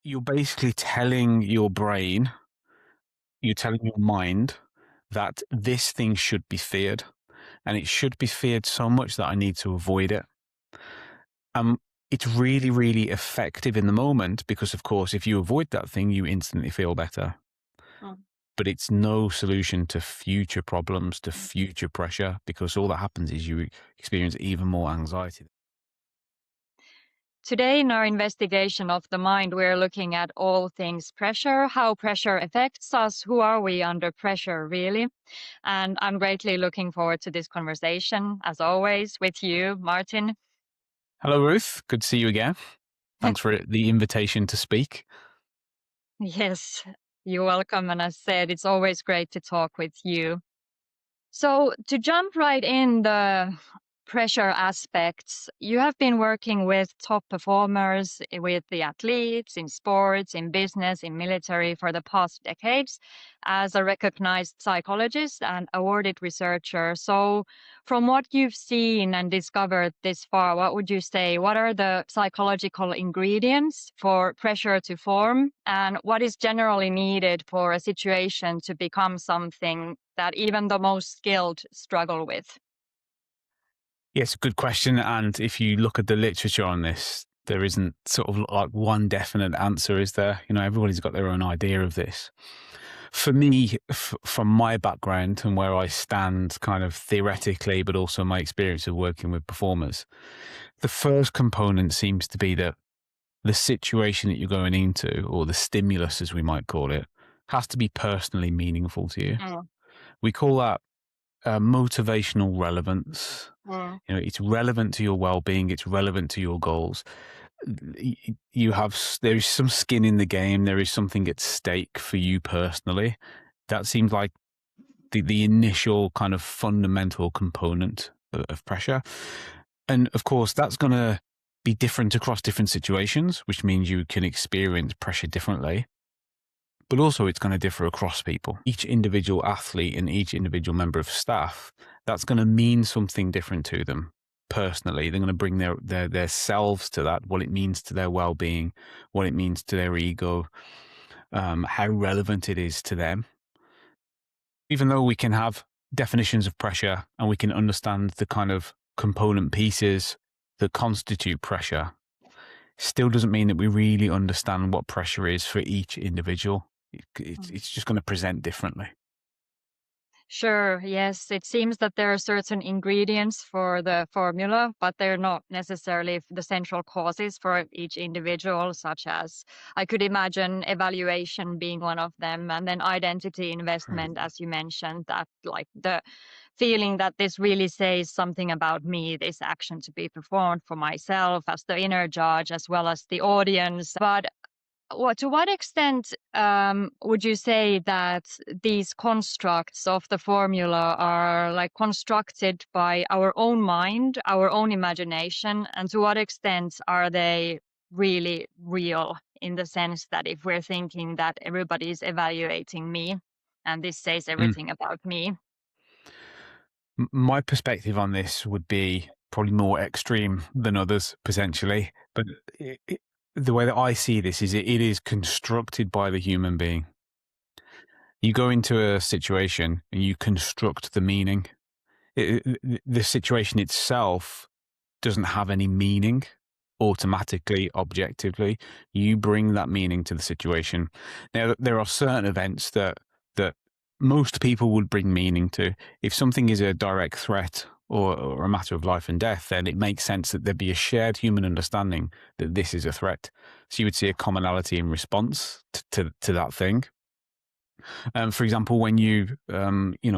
you're basically telling your brain, you're telling your mind that this thing should be feared, and it should be feared so much that I need to avoid it. It's really, really effective in the moment because, of course, if you avoid that thing, you instantly feel better. Mm. But it's no solution to future problems, to future pressure, because all that happens is you experience even more anxiety. Today, in our investigation of the mind, we're looking at all things pressure, how pressure affects us, who are we under pressure, really? And I'm greatly looking forward to this conversation, as always, with you, Martin. Hello, Ruth. Good to see you again. Thanks for the invitation to speak. Yes, you're welcome. And as said, it's always great to talk with you. So, to jump right in the pressure aspects, you have been working with top performers, with the athletes in sports, in business, in military for the past decades as a recognized psychologist and awarded researcher. So, from what you've seen and discovered this far, what would you say? What are the psychological ingredients for pressure to form? And what is generally needed for a situation to become something that even the most skilled struggle with? Yes, good question. And if you look at the literature on this, there isn't sort of like one definite answer, is there? Everybody's got their own idea of this. For me, from my background and where I stand kind of theoretically, but also my experience of working with performers, the first component seems to be that the situation that you're going into, or the stimulus as we might call it, has to be personally meaningful to you. Mm, We call that motivational relevance. mm, It's relevant to your well-being. It's relevant to your goals. There is some skin in the game. There is something at stake for you personally. That seems like the initial kind of fundamental component of pressure. And of course, that's going to be different across different situations, which means you can experience pressure differently. But also it's going to differ across people. Each individual athlete and each individual member of staff, that's going to mean something different to them personally. They're going to bring their selves to that, what it means to their well-being, what it means to their ego, how relevant it is to them. Even though we can have definitions of pressure and we can understand the kind of component pieces that constitute pressure, still doesn't mean that we really understand what pressure is for each individual. mm. It's just going to present differently. Sure, yes. It seems that there are certain ingredients for the formula, but they're not necessarily the central causes for each individual, such as I could imagine evaluation being one of them, and then identity Right. investment, as you mentioned, that like the feeling that this really says something about me, this action to be performed for myself as the inner judge, as well as the audience. But to what extent would you say that these constructs of the formula are like constructed by our own mind, our own imagination, and to what extent are they really real in the sense that if we're thinking that everybody is evaluating me and this says Mm. everything about me? My perspective on this would be probably more extreme than others potentially, but the way that I see this is it is constructed by the human being. You go into a situation and you construct the meaning. The situation itself doesn't have any meaning automatically, objectively. You bring that meaning to the situation. Now, there are certain events that most people would bring meaning to. If something is a direct threat or a matter of life and death, then it makes sense that there'd be a shared human understanding that this is a threat. So you would see a commonality in response to that thing. For example, when you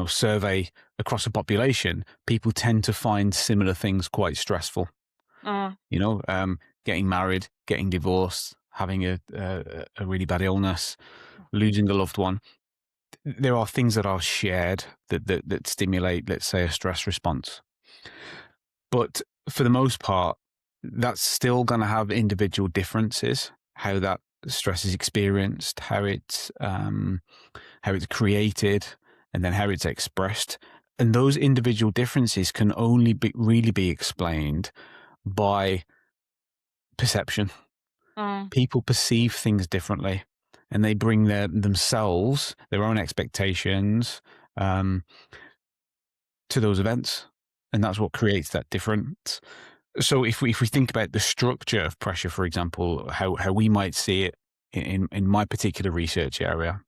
survey across a population, people tend to find similar things quite stressful. Mm, Getting married, getting divorced, having a really bad illness, losing a loved one. There are things that are shared that stimulate, let's say, a stress response. But for the most part, that's still going to have individual differences. How that stress is experienced, how it's created, and then how it's expressed. And those individual differences can only really be explained by perception. Mm. People perceive things differently, and they bring themselves, their own expectations, um, to those events, and that's what creates that difference. So if we think about the structure of pressure, for example, how we might see it in my particular research area,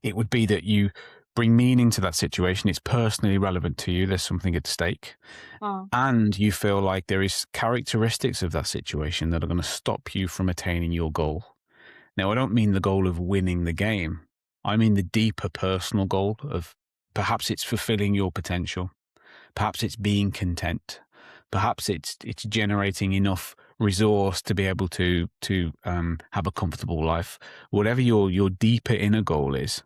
it would be that you bring meaning to that situation. It's personally relevant to you. There's something at stake. Mm. And you feel like there is characteristics of that situation that are going to stop you from attaining your goal. Now, I don't mean the goal of winning the game. I mean the deeper personal goal of perhaps it's fulfilling your potential. Perhaps it's being content. Perhaps it's generating enough resource to be able to have a comfortable life. Whatever your deeper inner goal is,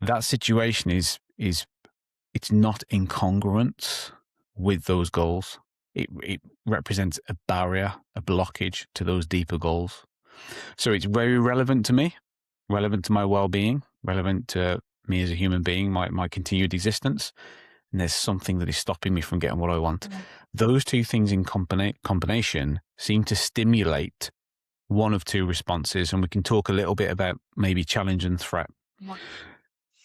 that situation is it's not incongruent with those goals. It represents a barrier, a blockage to those deeper goals. So it's very relevant to me, relevant to my well-being, relevant to me as a human being, my continued existence. And there's something that is stopping me from getting what I want. Mm. Those two things in combination seem to stimulate one of two responses. And we can talk a little bit about maybe challenge and threat. Yeah.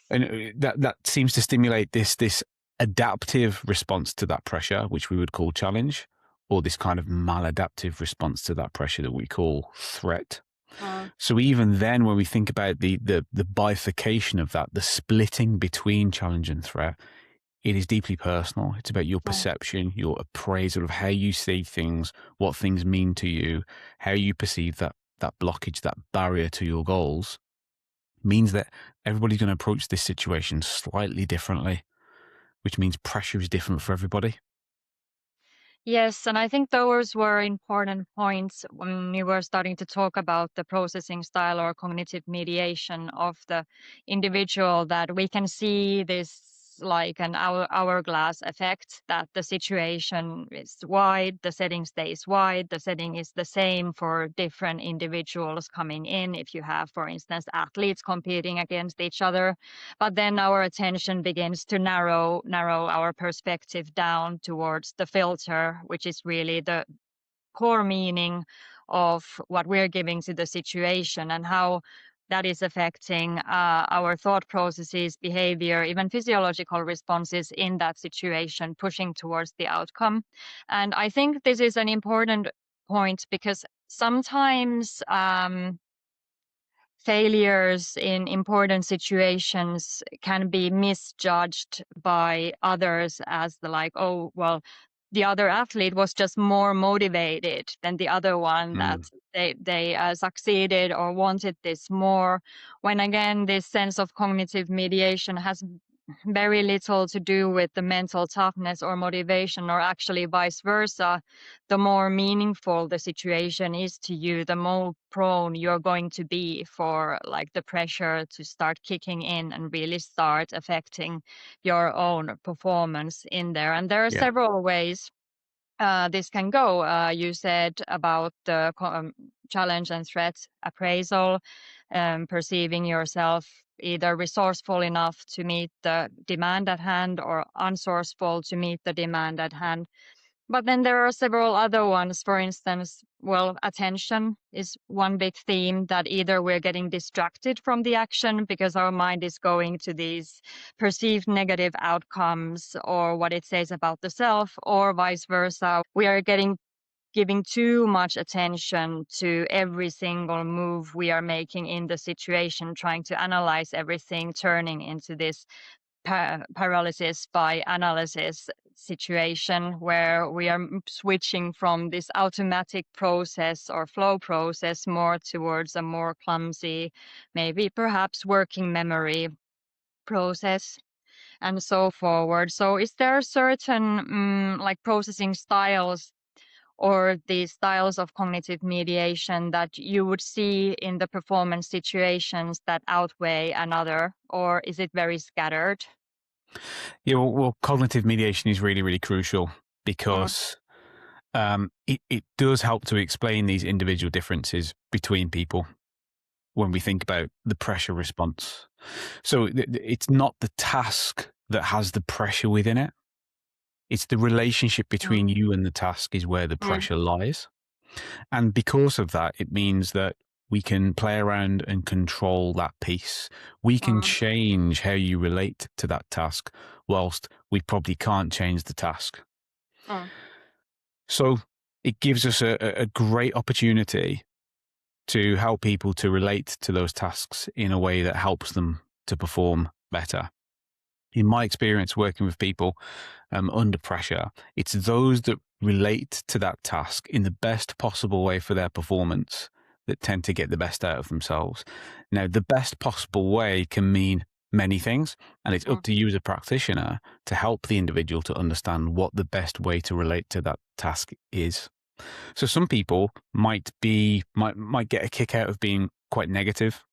And that seems to stimulate this adaptive response to that pressure, which we would call challenge, or this kind of maladaptive response to that pressure that we call threat. Mm. So even then, when we think about the bifurcation of that, the splitting between challenge and threat, it is deeply personal. It's about your Mm. perception, your appraisal of how you see things, what things mean to you, how you perceive that blockage, that barrier to your goals, means that everybody's going to approach this situation slightly differently, which means pressure is different for everybody. Yes, and I think those were important points when you were starting to talk about the processing style or cognitive mediation of the individual, that we can see this like an hourglass effect, that the situation is wide, the setting stays wide, the setting is the same for different individuals coming in. If you have, for instance, athletes competing against each other, but then our attention begins to narrow our perspective down towards the filter, which is really the core meaning of what we're giving to the situation, and how that is affecting our thought processes, behavior, even physiological responses in that situation, pushing towards the outcome. And I think this is an important point, because sometimes failures in important situations can be misjudged by others as the like, oh, well, the other athlete was just more motivated than the other one, that Mm, they succeeded or wanted this more, when again this sense of cognitive mediation has very little to do with the mental toughness or motivation, or actually vice versa. The more meaningful the situation is to you, the more prone you're going to be for like the pressure to start kicking in and really start affecting your own performance in there. And there are yeah. several ways this can go. You said about the challenge and threat appraisal, perceiving yourself either resourceful enough to meet the demand at hand or unsourceful to meet the demand at hand. But then there are several other ones. For instance, well, attention is one big theme, that either we're getting distracted from the action because our mind is going to these perceived negative outcomes or what it says about the self, or vice versa. We are giving too much attention to every single move we are making in the situation, trying to analyze everything, turning into this paralysis by analysis situation, where we are switching from this automatic process or flow process more towards a more clumsy, maybe perhaps working memory process, and so forward. So is there certain like processing styles or the styles of cognitive mediation that you would see in the performance situations that outweigh another, or is it very scattered? Yeah, well, cognitive mediation is really, really crucial Mm. because it does help to explain these individual differences between people when we think about the pressure response. So it's not the task that has the pressure within it. It's the relationship Mm. between you and the task is where the Mm. pressure lies. And because of that, it means that we can play around and control that piece. We can Mm, change how you relate to that task, whilst we probably can't change the task. mm, So it gives us a great opportunity to help people to relate to those tasks in a way that helps them to perform better. In my experience working with people under pressure, it's those that relate to that task in the best possible way for their performance that tend to get the best out of themselves. Now, the best possible way can mean many things, and it's up mm, to you as a practitioner to help the individual to understand what the best way to relate to that task is. So some people might get a kick out of being quite negative,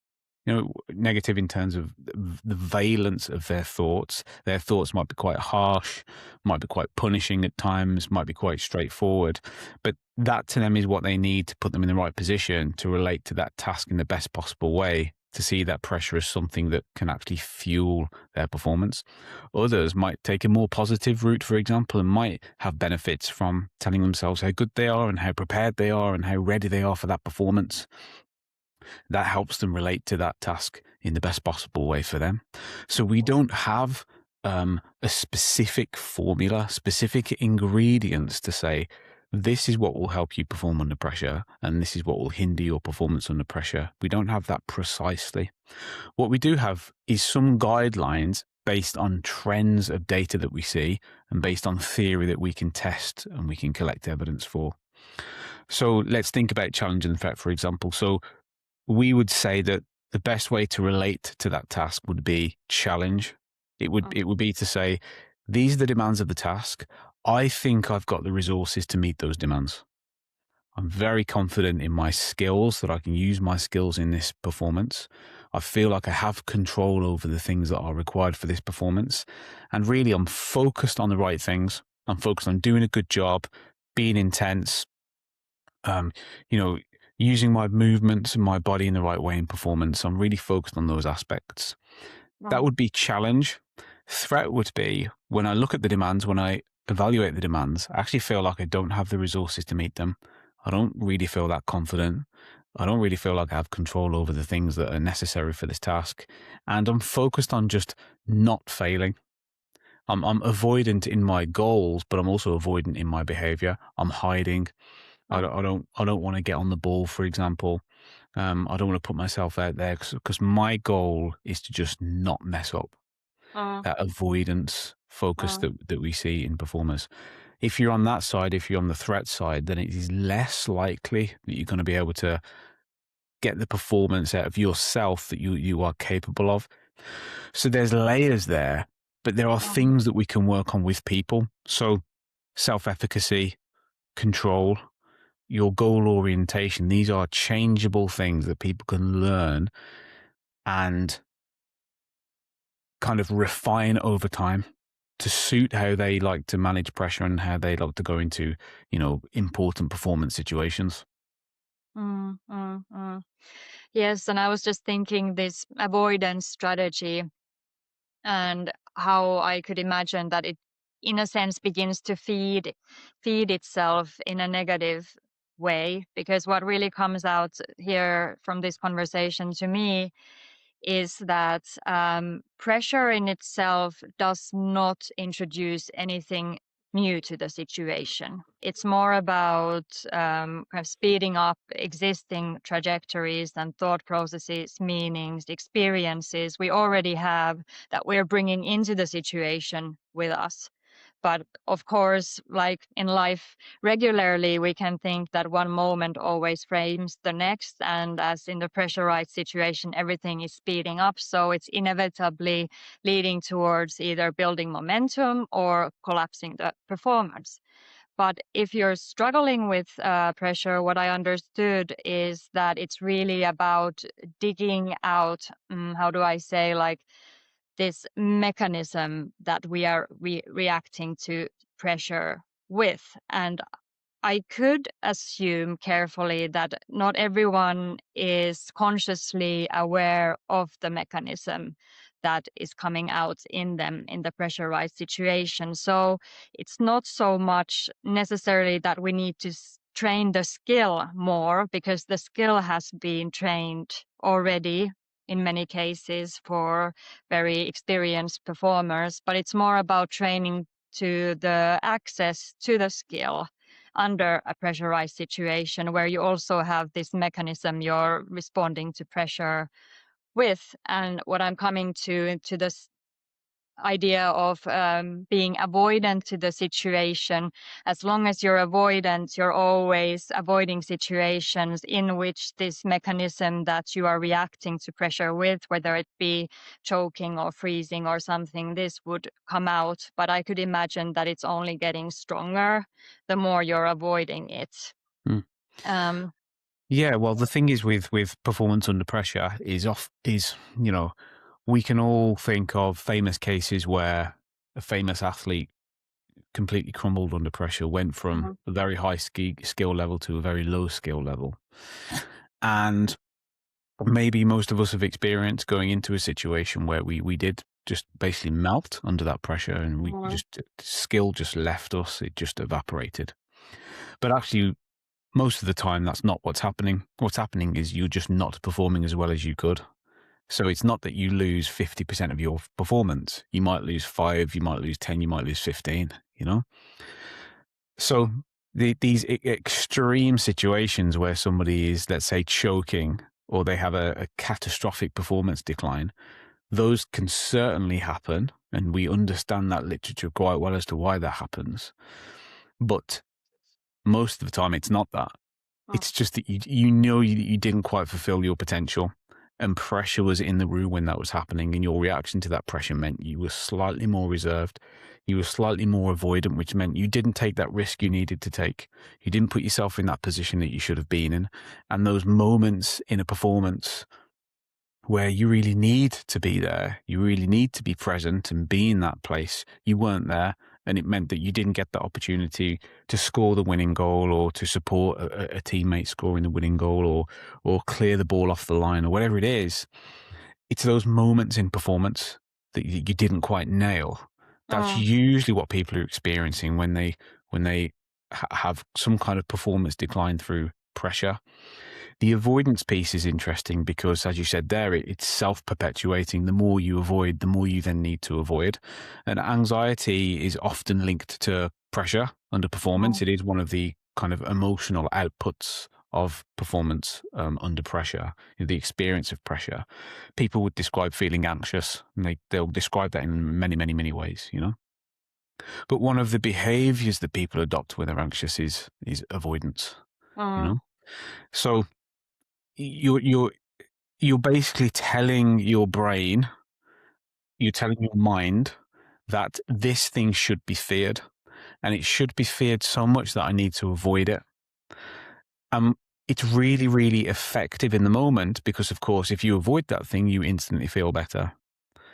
negative in terms of the valence of their thoughts. Their thoughts might be quite harsh, might be quite punishing at times, might be quite straightforward. But that to them is what they need to put them in the right position to relate to that task in the best possible way, to see that pressure as something that can actually fuel their performance. Others might take a more positive route, for example, and might have benefits from telling themselves how good they are and how prepared they are and how ready they are for that performance. That helps them relate to that task in the best possible way for them. So we don't have a specific formula, specific ingredients to say, this is what will help you perform under pressure, and this is what will hinder your performance under pressure. We don't have that precisely. What we do have is some guidelines based on trends of data that we see and based on theory that we can test and we can collect evidence for. So let's think about challenge and threat, for example. So we would say that the best way to relate to that task would be challenge. It would mm, it would be to say, these are the demands of the task. I think I've got the resources to meet those demands. I'm very confident in my skills, that I can use my skills in this performance. I feel like I have control over the things that are required for this performance. And really, I'm focused on the right things. I'm focused on doing a good job, being intense, um, you know, using my movements and my body in the right way in performance. I'm really focused on those aspects. That mm, would be challenge. Threat would be when I look at the demands, when I evaluate the demands, I actually feel like I don't have the resources to meet them. I don't really feel that confident. I don't really feel like I have control over the things that are necessary for this task. And I'm focused on just not failing. I'm avoidant in my goals, but I'm also avoidant in my behavior. I'm hiding. mm, I don't want to get on the ball, for example. I don't want to put myself out there because my goal is to just not mess up. mm, That avoidance focus mm, that we see in performers. If you're on that side, if you're on the threat side, then it is less likely that you're going to be able to get the performance out of yourself that you are capable of. So there's layers there, but there are mm, things that we can work on with people. So self-efficacy, control, your goal orientation, these are changeable things that people can learn and kind of refine over time to suit how they like to manage pressure and how they like to go into, important performance situations. mm, mm, mm. Yes, and I was just thinking this avoidance strategy and how I could imagine that it, in a sense, begins to feed itself in a negative way. Because what really comes out here from this conversation to me is that pressure in itself does not introduce anything new to the situation. It's more about kind of speeding up existing trajectories and thought processes, meanings, experiences we already have that we're bringing into the situation with us. But of course, like in life, regularly we can think that one moment always frames the next. And as in the pressurized situation, everything is speeding up. So it's inevitably leading towards either building momentum or collapsing the performance. But if you're struggling with pressure, what I understood is that it's really about digging out, how do I say, like this mechanism that we are reacting to pressure with. And I could assume carefully that not everyone is consciously aware of the mechanism that is coming out in them in the pressurized situation. So it's not so much necessarily that we need to train the skill more because the skill has been trained already in many cases for very experienced performers, but it's more about training to the access to the skill under a pressurized situation where you also have this mechanism you're responding to pressure with. And what I'm coming to this idea of being avoidant to the situation. As long as you're avoidant, you're always avoiding situations in which this mechanism that you are reacting to pressure with, whether it be choking or freezing or something, this would come out. But I could imagine that it's only getting stronger the more you're avoiding it. Mm. Um, Yeah, well, the thing is with performance under pressure is we can all think of famous cases where a famous athlete completely crumbled under pressure, went from Mhm. a very high skill level to a very low skill level. And maybe most of us have experienced going into a situation where we did just basically melt under that pressure, and we Mhm. just skill just left us. It just evaporated. But actually, most of the time, that's not what's happening. What's happening is you're just not performing as well as you could. So it's not that you lose 50% of your performance. You might lose 5, you might lose 10, you might lose 15, you know? So these extreme situations where somebody is, let's say, choking, or they have a catastrophic performance decline, those can certainly happen. And we understand that literature quite well as to why that happens. But most of the time, it's not that. Mhm. It's just that you didn't quite fulfill your potential, and pressure was in the room when that was happening, and your reaction to that pressure meant you were slightly more reserved, you were slightly more avoidant, which meant you didn't take that risk you needed to take. You didn't put yourself in that position that you should have been in. And those moments in a performance where you really need to be there, you really need to be present and be in that place, you weren't there. And it meant that you didn't get the opportunity to score the winning goal, or to support a teammate scoring the winning goal, or clear the ball off the line, or whatever it is. It's those moments in performance that you didn't quite nail. That's Mhm. usually what people are experiencing when they have some kind of performance decline through pressure. The avoidance piece is interesting because, as you said there, it's self-perpetuating. The more you avoid, the more you then need to avoid. And anxiety is often linked to pressure under performance. Mhm. It is one of the kind of emotional outputs of performance under pressure, the experience of pressure. People would describe feeling anxious, and they'll describe that in many, many, many ways. But one of the behaviors that people adopt when they're anxious is avoidance, you Mhm. know? So you're basically telling your brain, you're telling your mind that this thing should be feared, and it should be feared so much that I need to avoid it. It's really, really effective in the moment because, of course, if you avoid that thing, you instantly feel better.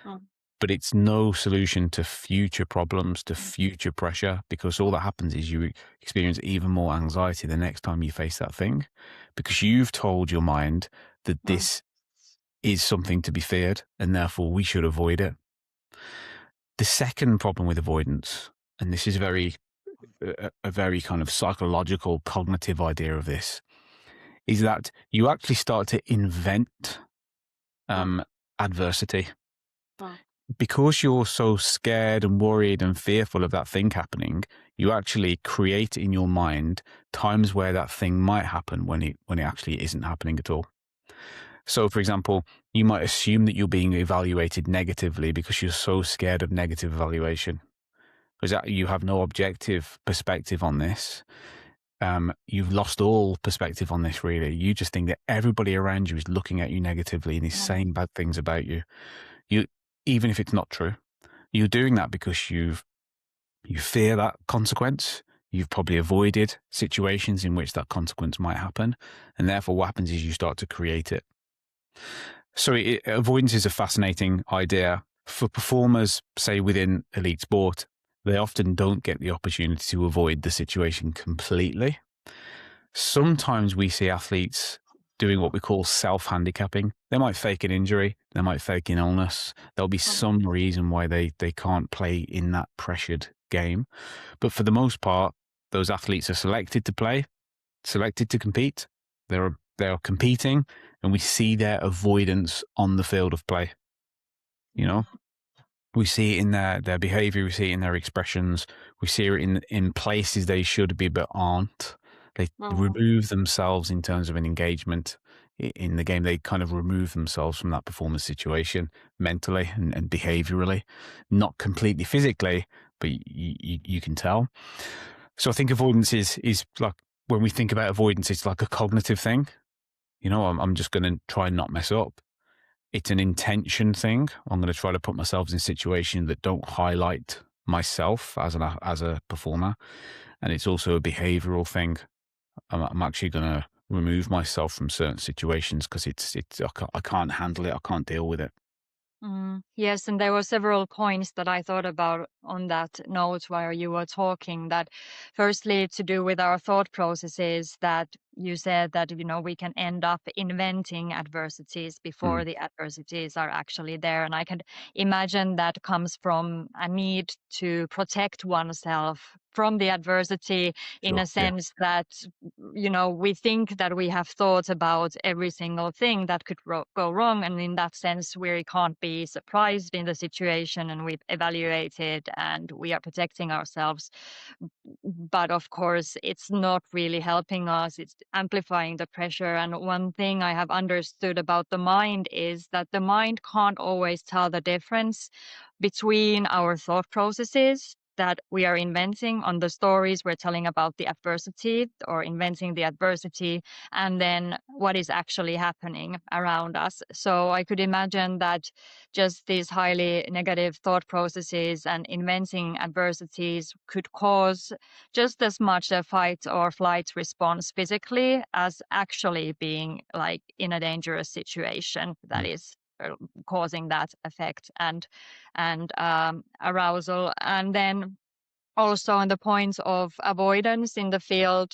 Mhm. But it's no solution to future problems, to future pressure, because all that happens is you experience even more anxiety the next time you face that thing, because you've told your mind that Mhm. this is something to be feared, and therefore we should avoid it. The second problem with avoidance, and this is a very kind of psychological, cognitive idea of this, is that you actually start to invent Mhm. adversity. Mhm. Because you're so scared and worried and fearful of that thing happening, you actually create in your mind times where that thing might happen when it actually isn't happening at all. So, for example, you might assume that you're being evaluated negatively because you're so scared of negative evaluation, because you have no objective perspective on this. You've lost all perspective on this, really. You just think that everybody around you is looking at you negatively and is Mhm. saying bad things about you. You, even if it's not true, you're doing that because you fear that consequence. You've probably avoided situations in which that consequence might happen, and therefore, what happens is you start to create it. So avoidance is a fascinating idea. For performers, say within elite sport, they often don't get the opportunity to avoid the situation completely. Sometimes we see athletes doing what we call self-handicapping. They might fake an injury, they might fake an illness. There'll be Mhm. some reason why they can't play in that pressured game. But for the most part, those athletes are selected to play. selected to compete. They are competing, and we see their avoidance on the field of play. You know, we see it in their behavior, we see it in their expressions, we see it in places they should be but aren't. They Mhm. remove themselves in terms of an engagement in the game. They kind of remove themselves from that performance situation mentally and behaviorally, not completely physically, but you can tell. So I think avoidance is like, when we think about avoidance, it's like a cognitive thing. I'm just going to try and not mess up. It's an intention thing. I'm going to try to put myself in situations that don't highlight myself as a performer, and it's also a behavioural thing. I'm actually going to remove myself from certain situations because I can't handle it. I can't deal with it. Yes, and there were several points that I thought about on that note while you were talking. That firstly, to do with our thought processes, that you said that, we can end up inventing adversities Mm, before the adversities are actually there. And I can imagine that comes from a need to protect oneself from the adversity, in sure. a Yeah. sense that, we think that we have thought about every single thing that could go wrong. And in that sense, we can't be surprised in the situation, and we've evaluated and we are protecting ourselves. But of course, it's not really helping us. It's amplifying the pressure. And one thing I have understood about the mind is that the mind can't always tell the difference between our thought processes that we are inventing on the stories we're telling about the adversity, or inventing the adversity, and then what is actually happening around us. So I could imagine that just these highly negative thought processes and inventing adversities could cause just as much a fight or flight response physically as actually being like in a dangerous situation that Mm. is causing that effect and arousal. And then also on the points of avoidance in the field,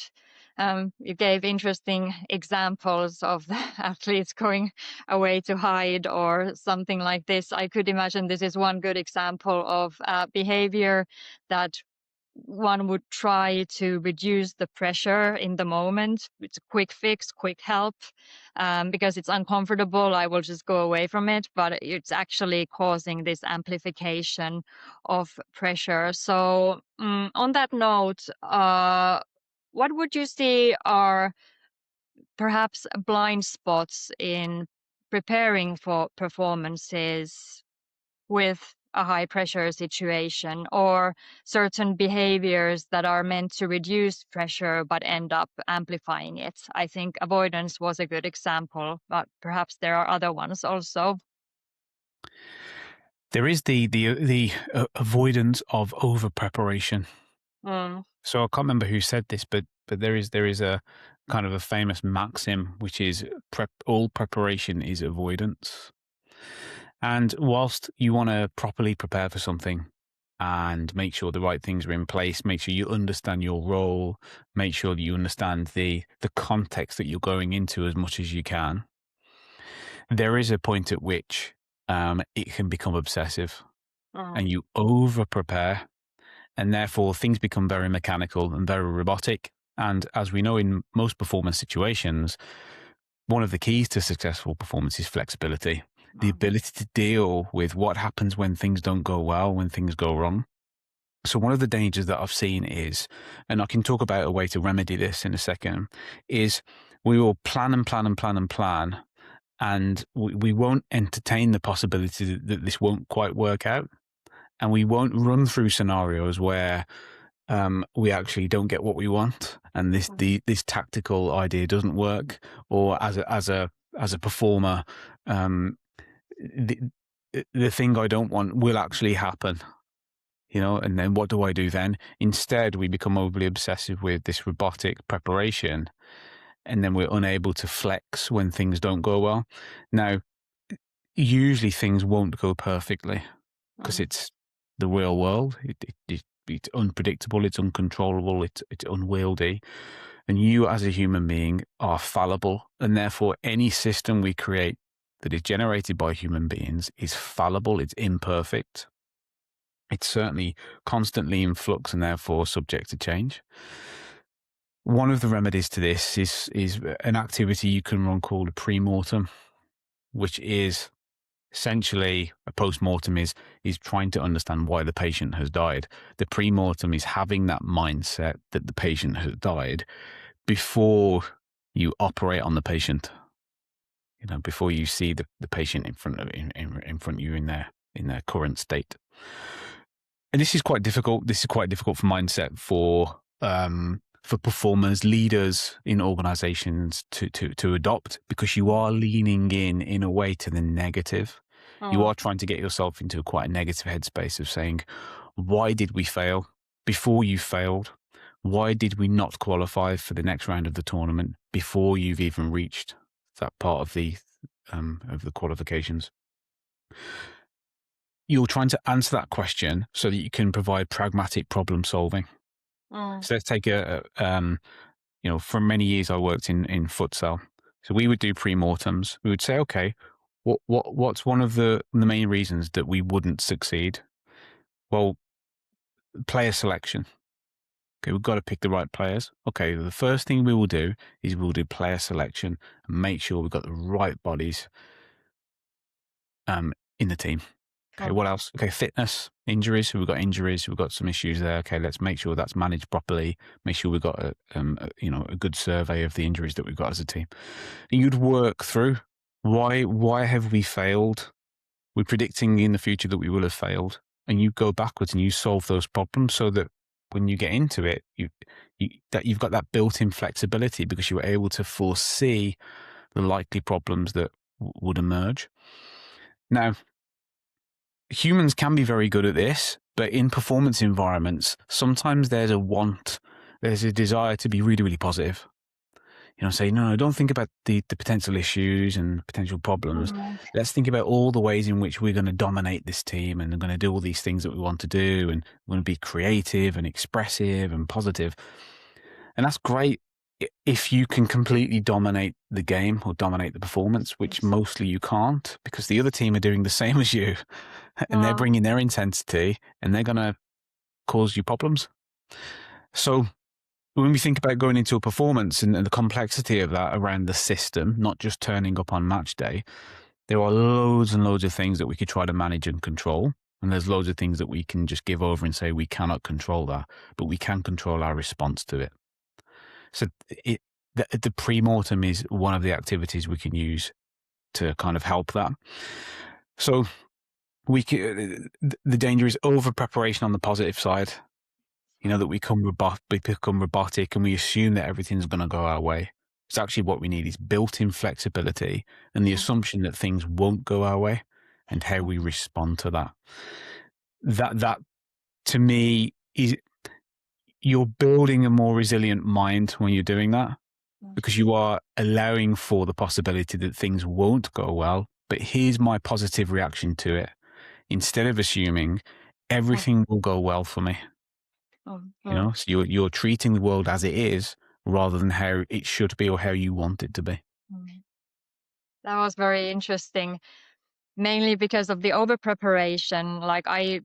you gave interesting examples of the athletes going away to hide or something like this. I could imagine this is one good example of behavior that one would try to reduce the pressure in the moment. It's a quick fix, quick help. Because it's uncomfortable, I will just go away from it. But it's actually causing this amplification of pressure. So, on that note, what would you say are perhaps blind spots in preparing for performances with a high pressure situation, or certain behaviors that are meant to reduce pressure but end up amplifying it? I think avoidance was a good example, but perhaps there are other ones also. There is the avoidance of over preparation. Mm, So I can't remember who said this, but there is a kind of a famous maxim, which is all preparation is avoidance. And whilst you want to properly prepare for something and make sure the right things are in place, make sure you understand your role, make sure that you understand the context that you're going into as much as you can, there is a point at which it can become obsessive mm, and you over prepare, and therefore things become very mechanical and very robotic. And as we know, in most performance situations, one of the keys to successful performance is flexibility, the mm, ability to deal with what happens when things don't go well, when things go wrong. So one of the dangers that I've seen is, and I can talk about a way to remedy this in a second, is we will plan and plan and plan and plan, and we won't entertain the possibility that this won't quite work out. And we won't run through scenarios where we actually don't get what we want, and this tactical idea doesn't work, or as a performer, um, the the thing I don't want will actually happen. And then what do I do then? Instead, we become overly obsessive with this robotic preparation, and then we're unable to flex when things don't go well. Now, usually things won't go perfectly because mm, it's the real world. It's unpredictable, it's uncontrollable, it's unwieldy. And you, as a human being, are fallible. And therefore, any system we create that is generated by human beings is fallible, it's imperfect. It's certainly constantly in flux and therefore subject to change. One of the remedies to this is an activity you can run called a pre-mortem, which is essentially a post-mortem is trying to understand why the patient has died. The pre-mortem is having that mindset that the patient has died before you operate on the patient. Before you see the patient in front of you in their current state. And this is quite difficult. This is quite difficult for mindset for performers, leaders in organizations to adopt, because you are leaning in a way to the negative. You Mm. are trying to get yourself into quite a negative headspace of saying, why did we fail? Before you failed, why did we not qualify for the next round of the tournament before you've even reached that part of the qualifications? You're trying to answer that question so that you can provide pragmatic problem solving. Mm. So let's take for many years I worked in futsal. So we would do pre-mortems. We would say, okay, what's one of the main reasons that we wouldn't succeed? Well, player selection. Okay, we've got to pick the right players. Okay, the first thing we will do is we'll do player selection and make sure we've got the right bodies in the team. Okay, Mm. what else? Okay, fitness, injuries. We've got injuries. We've got some issues there. Okay, let's make sure that's managed properly. Make sure we've got a good survey of the injuries that we've got as a team. And you'd work through why have we failed? We're predicting in the future that we will have failed, and you go backwards and you solve those problems so that when you get into it, you've got that built-in flexibility because you were able to foresee the likely problems that would emerge. Now, humans can be very good at this, but in performance environments, sometimes there's a desire to be really, really positive. Say, no, don't think about the potential issues and potential problems. Mm. Let's think about all the ways in which we're going to dominate this team and we're going to do all these things that we want to do. And we're going to be creative and expressive and positive. And that's great if you can completely dominate the game or dominate the performance, which Yes. mostly you can't because the other team are doing the same as you and they're Well, bringing their intensity and they're going to cause you problems. So when we think about going into a performance and the complexity of that around the system, not just turning up on match day, there are loads and loads of things that we could try to manage and control. And there's loads of things that we can just give over and say we cannot control that, but we can control our response to it. So the pre-mortem is one of the activities we can use to kind of help that. So the danger is over preparation on the positive side. That we become robotic and we assume that everything's going to go our way. It's actually what we need is built-in flexibility and the assumption that things won't go our way and how we respond to that. That to me is you're building a more resilient mind when you're doing that because you are allowing for the possibility that things won't go well. But here's my positive reaction to it. Instead of assuming everything will go well for me. So you're treating the world as it is rather than how it should be or how you want it to be. That was very interesting, mainly because of the over preparation. Like I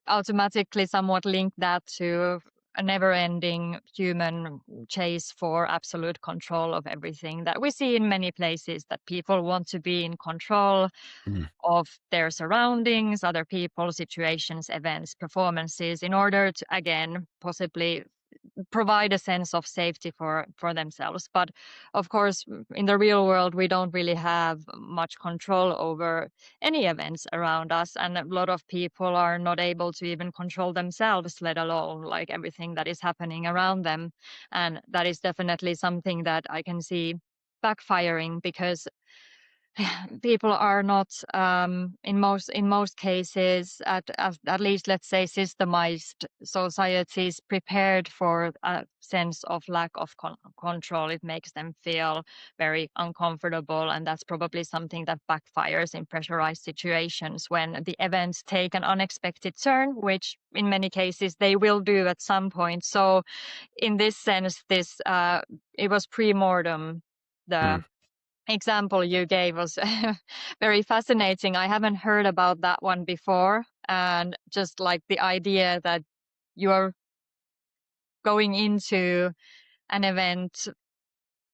automatically somewhat link that to a never-ending human chase for absolute control of everything that we see in many places, that people want to be in control of their surroundings, other people, situations, events, performances, in order to, again, possibly provide a sense of safety for themselves. But of course, in the real world, we don't really have much control over any events around us, and a lot of people are not able to even control themselves, let alone like everything that is happening around them. And that is definitely something that I can see backfiring, because people are not, in most cases, at least, let's say, systemized societies, prepared for a sense of lack of control. It makes them feel very uncomfortable, and that's probably something that backfires in pressurized situations when the events take an unexpected turn, which in many cases they will do at some point. So in this sense, this it was pre-mortem. The example you gave was very fascinating. I haven't heard about that one before. And just like the idea that you are going into an event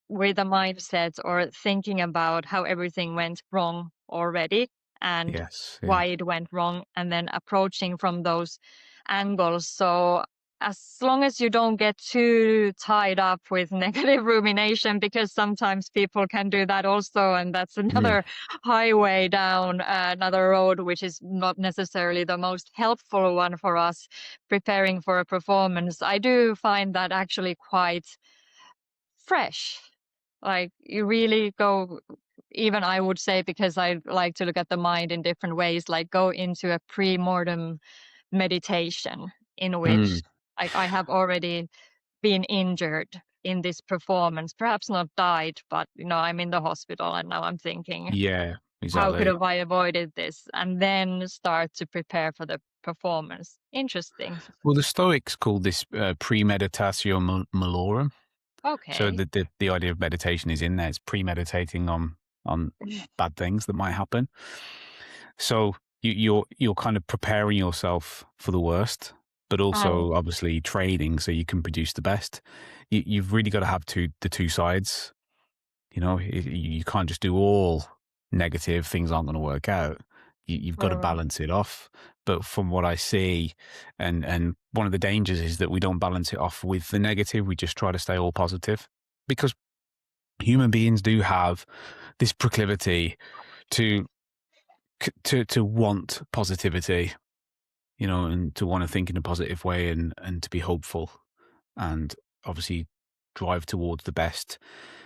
with a mindset or thinking about how everything went wrong already and Yes. Yeah. why it went wrong, and then approaching from those angles. So as long as you don't get too tied up with negative rumination, because sometimes people can do that also, and that's Yeah. another highway down another road, which is not necessarily the most helpful one for us preparing for a performance. I do find that actually quite fresh. Like you really go, even I would say, because I like to look at the mind in different ways, like go into a pre-mortem meditation in which Mm. like I have already been injured in this performance, perhaps not died, but I'm in the hospital and now I'm thinking, Yeah. how could Exactly. have I avoided this? And then start to prepare for the performance. Interesting. Well, the Stoics called this premeditatio malorum. So Okay. the idea of meditation is in there. It's premeditating on bad things that might happen. So you're kind of preparing yourself for the worst, but Oh, also obviously training so you can produce the best. You've really got to have the two sides. You can't just do all negative. Things aren't going to work out. You've got to oh, balance it off. But from what I see, and one of the dangers is that we don't balance it off with the negative. We just try to stay all positive because human beings do have this proclivity to to want positivity, and to want to think in a positive way and to be hopeful and obviously drive towards the best,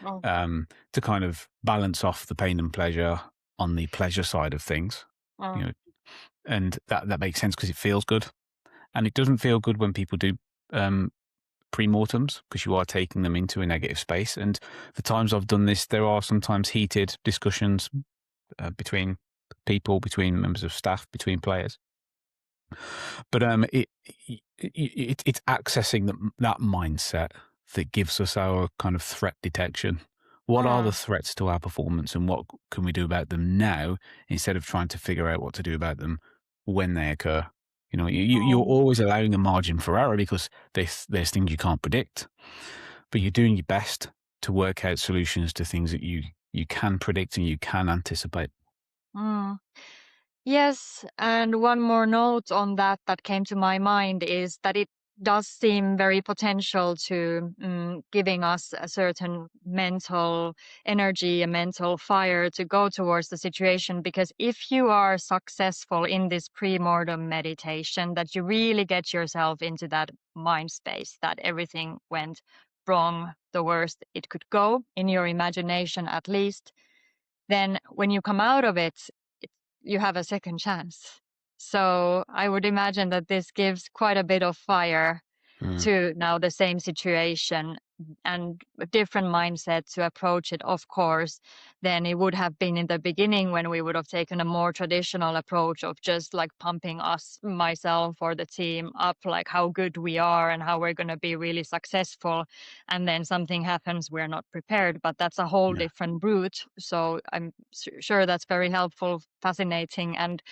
oh, to kind of balance off the pain and pleasure on the pleasure side of things, you oh. know, and that makes sense because it feels good. And it doesn't feel good when people do um, pre-mortems because you are taking them into a negative space. And the times I've done this, there are sometimes heated discussions between people, between members of staff, between players. But it's accessing that mindset that gives us our kind of threat detection. What are the Mm, threats to our performance, and what can we do about them now instead of trying to figure out what to do about them when they occur? You're oh. always allowing a margin for error because there's things you can't predict, but you're doing your best to work out solutions to things that you can predict and you can anticipate. Mm. Yes, and one more note on that came to my mind is that it does seem very potential to giving us a certain mental energy, a mental fire to go towards the situation. Because if you are successful in this pre-mortem meditation, that you really get yourself into that mind space, that everything went wrong, the worst it could go in your imagination at least, then when you come out of it, you have a second chance. So I would imagine that this gives quite a bit of fire Mm. to now the same situation and a different mindset to approach it, of course, than it would have been in the beginning when we would have taken a more traditional approach of just like pumping us, myself or the team up, like how good we are and how we're going to be really successful. And then something happens, we're not prepared, but that's a whole Yeah. different route. So I'm sure that's very helpful, fascinating, and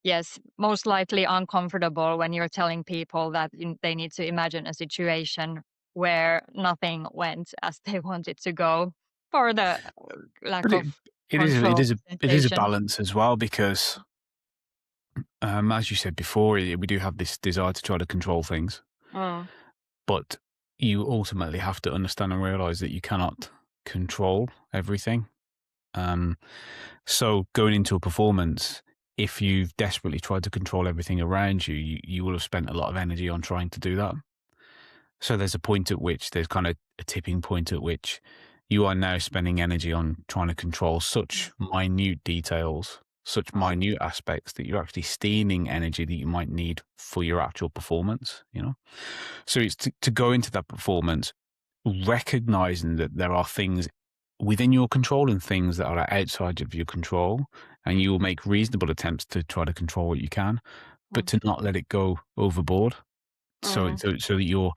yes, most likely uncomfortable when you're telling people that they need to imagine a situation where nothing went as they wanted to go for the lack But of it is control it is a sensation. balance as well because, as you said before, we do have this desire to try to control things, Mm, but you ultimately have to understand and realize that you cannot control everything. Um, so going into a performance, if you've desperately tried to control everything around you, you will have spent a lot of energy on trying to do that. So there's a point at which there's kind of a tipping point at which you are now spending energy on trying to control such minute details, such mm, minute aspects that you're actually stealing energy that you might need for your actual performance. So it's to go into that performance, recognizing that there are things within your control and things that are outside of your control, and you will make reasonable attempts to try to control what you can, but mm, to not let it go overboard. So, mm. so that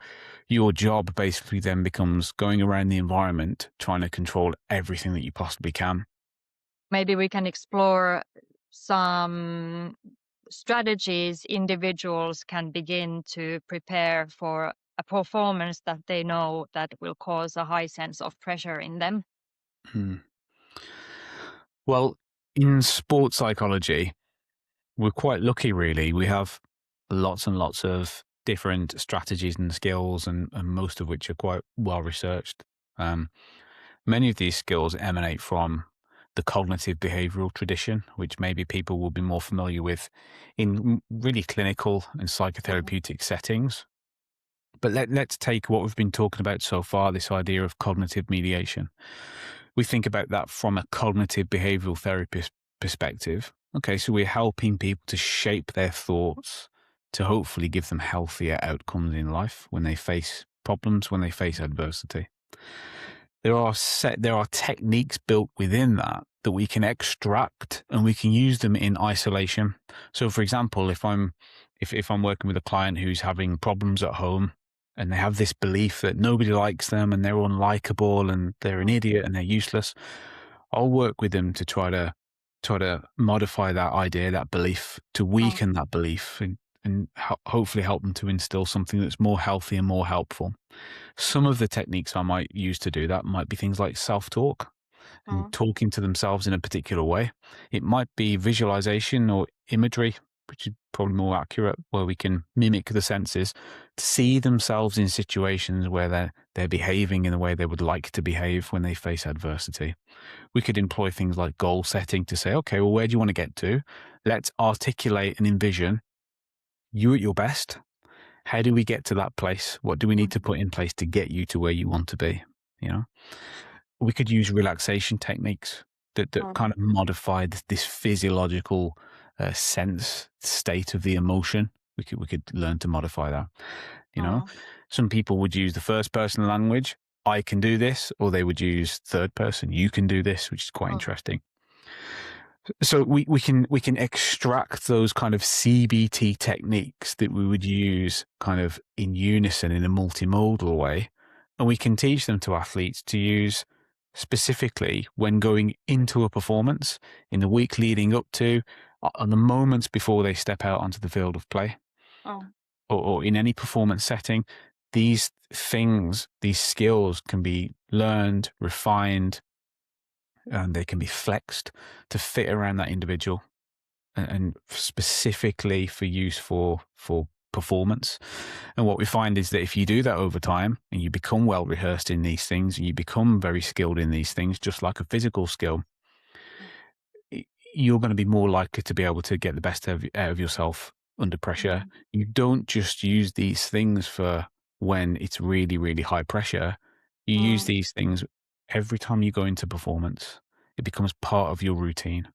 your job basically then becomes going around the environment trying to control everything that you possibly can. Maybe we can explore some strategies individuals can begin to prepare for a performance that they know that will cause a high sense of pressure in them? Hmm. Well, in sports psychology, we're quite lucky, really. We have lots and lots of different strategies and skills, and most of which are quite well researched. Um, Many of these skills emanate from the cognitive behavioral tradition, which maybe people will be more familiar with in really clinical and Mhm. psychotherapeutic settings. But let's take what we've been talking about so far, this idea of cognitive mediation. We think about that from a cognitive behavioral therapist perspective. Okay, so we're helping people to shape their thoughts to hopefully give them healthier outcomes in life when they face problems, when they face adversity. There are techniques built within that we can extract and we can use them in isolation. So for example, if I'm working with a client who's having problems at home and they have this belief that nobody likes them and they're unlikable and they're an Mm. idiot and they're useless, I'll work with them to try to modify that idea, that belief, to Oh, weaken that belief and hopefully help them to instill something that's more healthy and more helpful. Some of the techniques I might use to do that might be things like self-talk and oh, talking to themselves in a particular way. It might be visualization or imagery, which is probably more accurate, where we can mimic the senses to see themselves in situations where they're behaving in the way they would like to behave when they face adversity. We could employ things like goal setting to say, okay, well, where do you want to get to? Let's articulate and envision you at your best. How do we get to that place? What do we need to mhm, put in place to get you to where you want to be? You know, we could use relaxation techniques that oh, kind of modify this physiological sense state of the emotion. We could learn to modify that. You know, oh, some people would use the first person language. I can do this, or they would use third person. You can do this, which is quite oh, interesting. So we can extract those kind of CBT techniques that we would use kind of in unison in a multimodal way, and we can teach them to athletes to use specifically when going into a performance in the week leading up to, on the moments before they step out onto the field of play, oh, or in any performance setting. These things, these skills can be learned, refined, and they can be flexed to fit around that individual and specifically for use for performance. And what we find is that if you do that over time and you become well rehearsed in these things and you become very skilled in these things, just like a physical skill, you're going to be more likely to be able to get the best out of yourself under pressure. mm, You don't just use these things for when it's really, really high pressure. You use mm, these things every time you go into performance. It becomes part of your routine.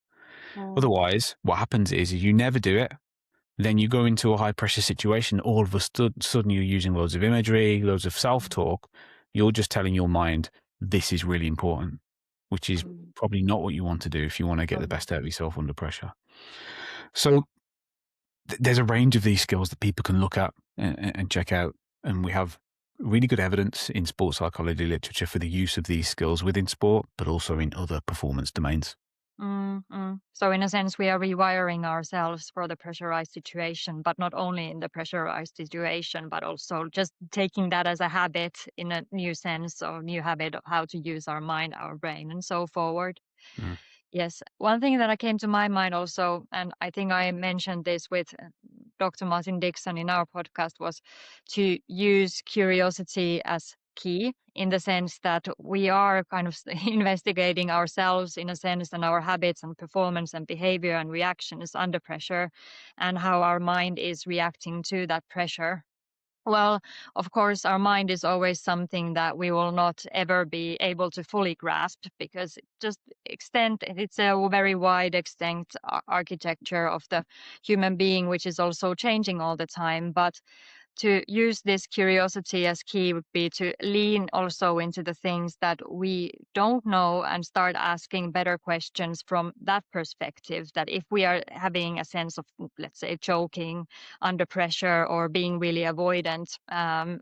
mm, Otherwise, what happens is you never do it. Then you go into a high pressure situation. All of a sudden, you're using loads of imagery, loads of self talk. You're just telling your mind, this is really important, which is mm, probably not what you want to do if you want to get the mm. best out of yourself under pressure. So there's a range of these skills that people can look at and check out. And we have really good evidence in sports psychology literature for the use of these skills within sport, but also in other performance domains. Mm, mm. So in a sense, we are rewiring ourselves for the pressurized situation, but not only in the pressurized situation, but also just taking that as a habit in a new sense or new habit of how to use our mind, our brain, and so forward. Mm, Yes. One thing that I came to my mind also, and I think I mentioned this with Dr. Martin Dixon in our podcast, was to use curiosity as key in the sense that we are kind of investigating ourselves in a sense and our habits and performance and behavior and reactions under pressure and how our mind is reacting to that pressure. Well, of course, our mind is always something that we will not ever be able to fully grasp because it's a very wide extent architecture of the human being, which is also changing all the time. But to use this curiosity as key would be to lean also into the things that we don't know and start asking better questions from that perspective. That if we are having a sense of, let's say, choking under pressure or being really avoidant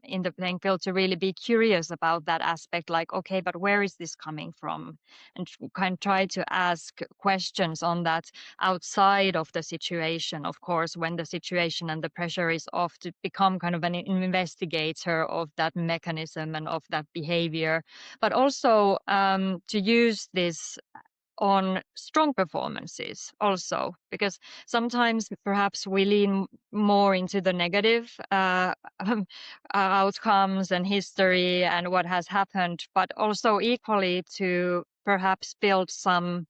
in the playing field, to really be curious about that aspect, like, okay, but where is this coming from? And kind of try to ask questions on that outside of the situation, of course, when the situation and the pressure is off, to become kind of an investigator of that mechanism and of that behavior, but also to use this on strong performances also, because sometimes perhaps we lean more into the negative outcomes and history and what has happened, but also equally to perhaps build some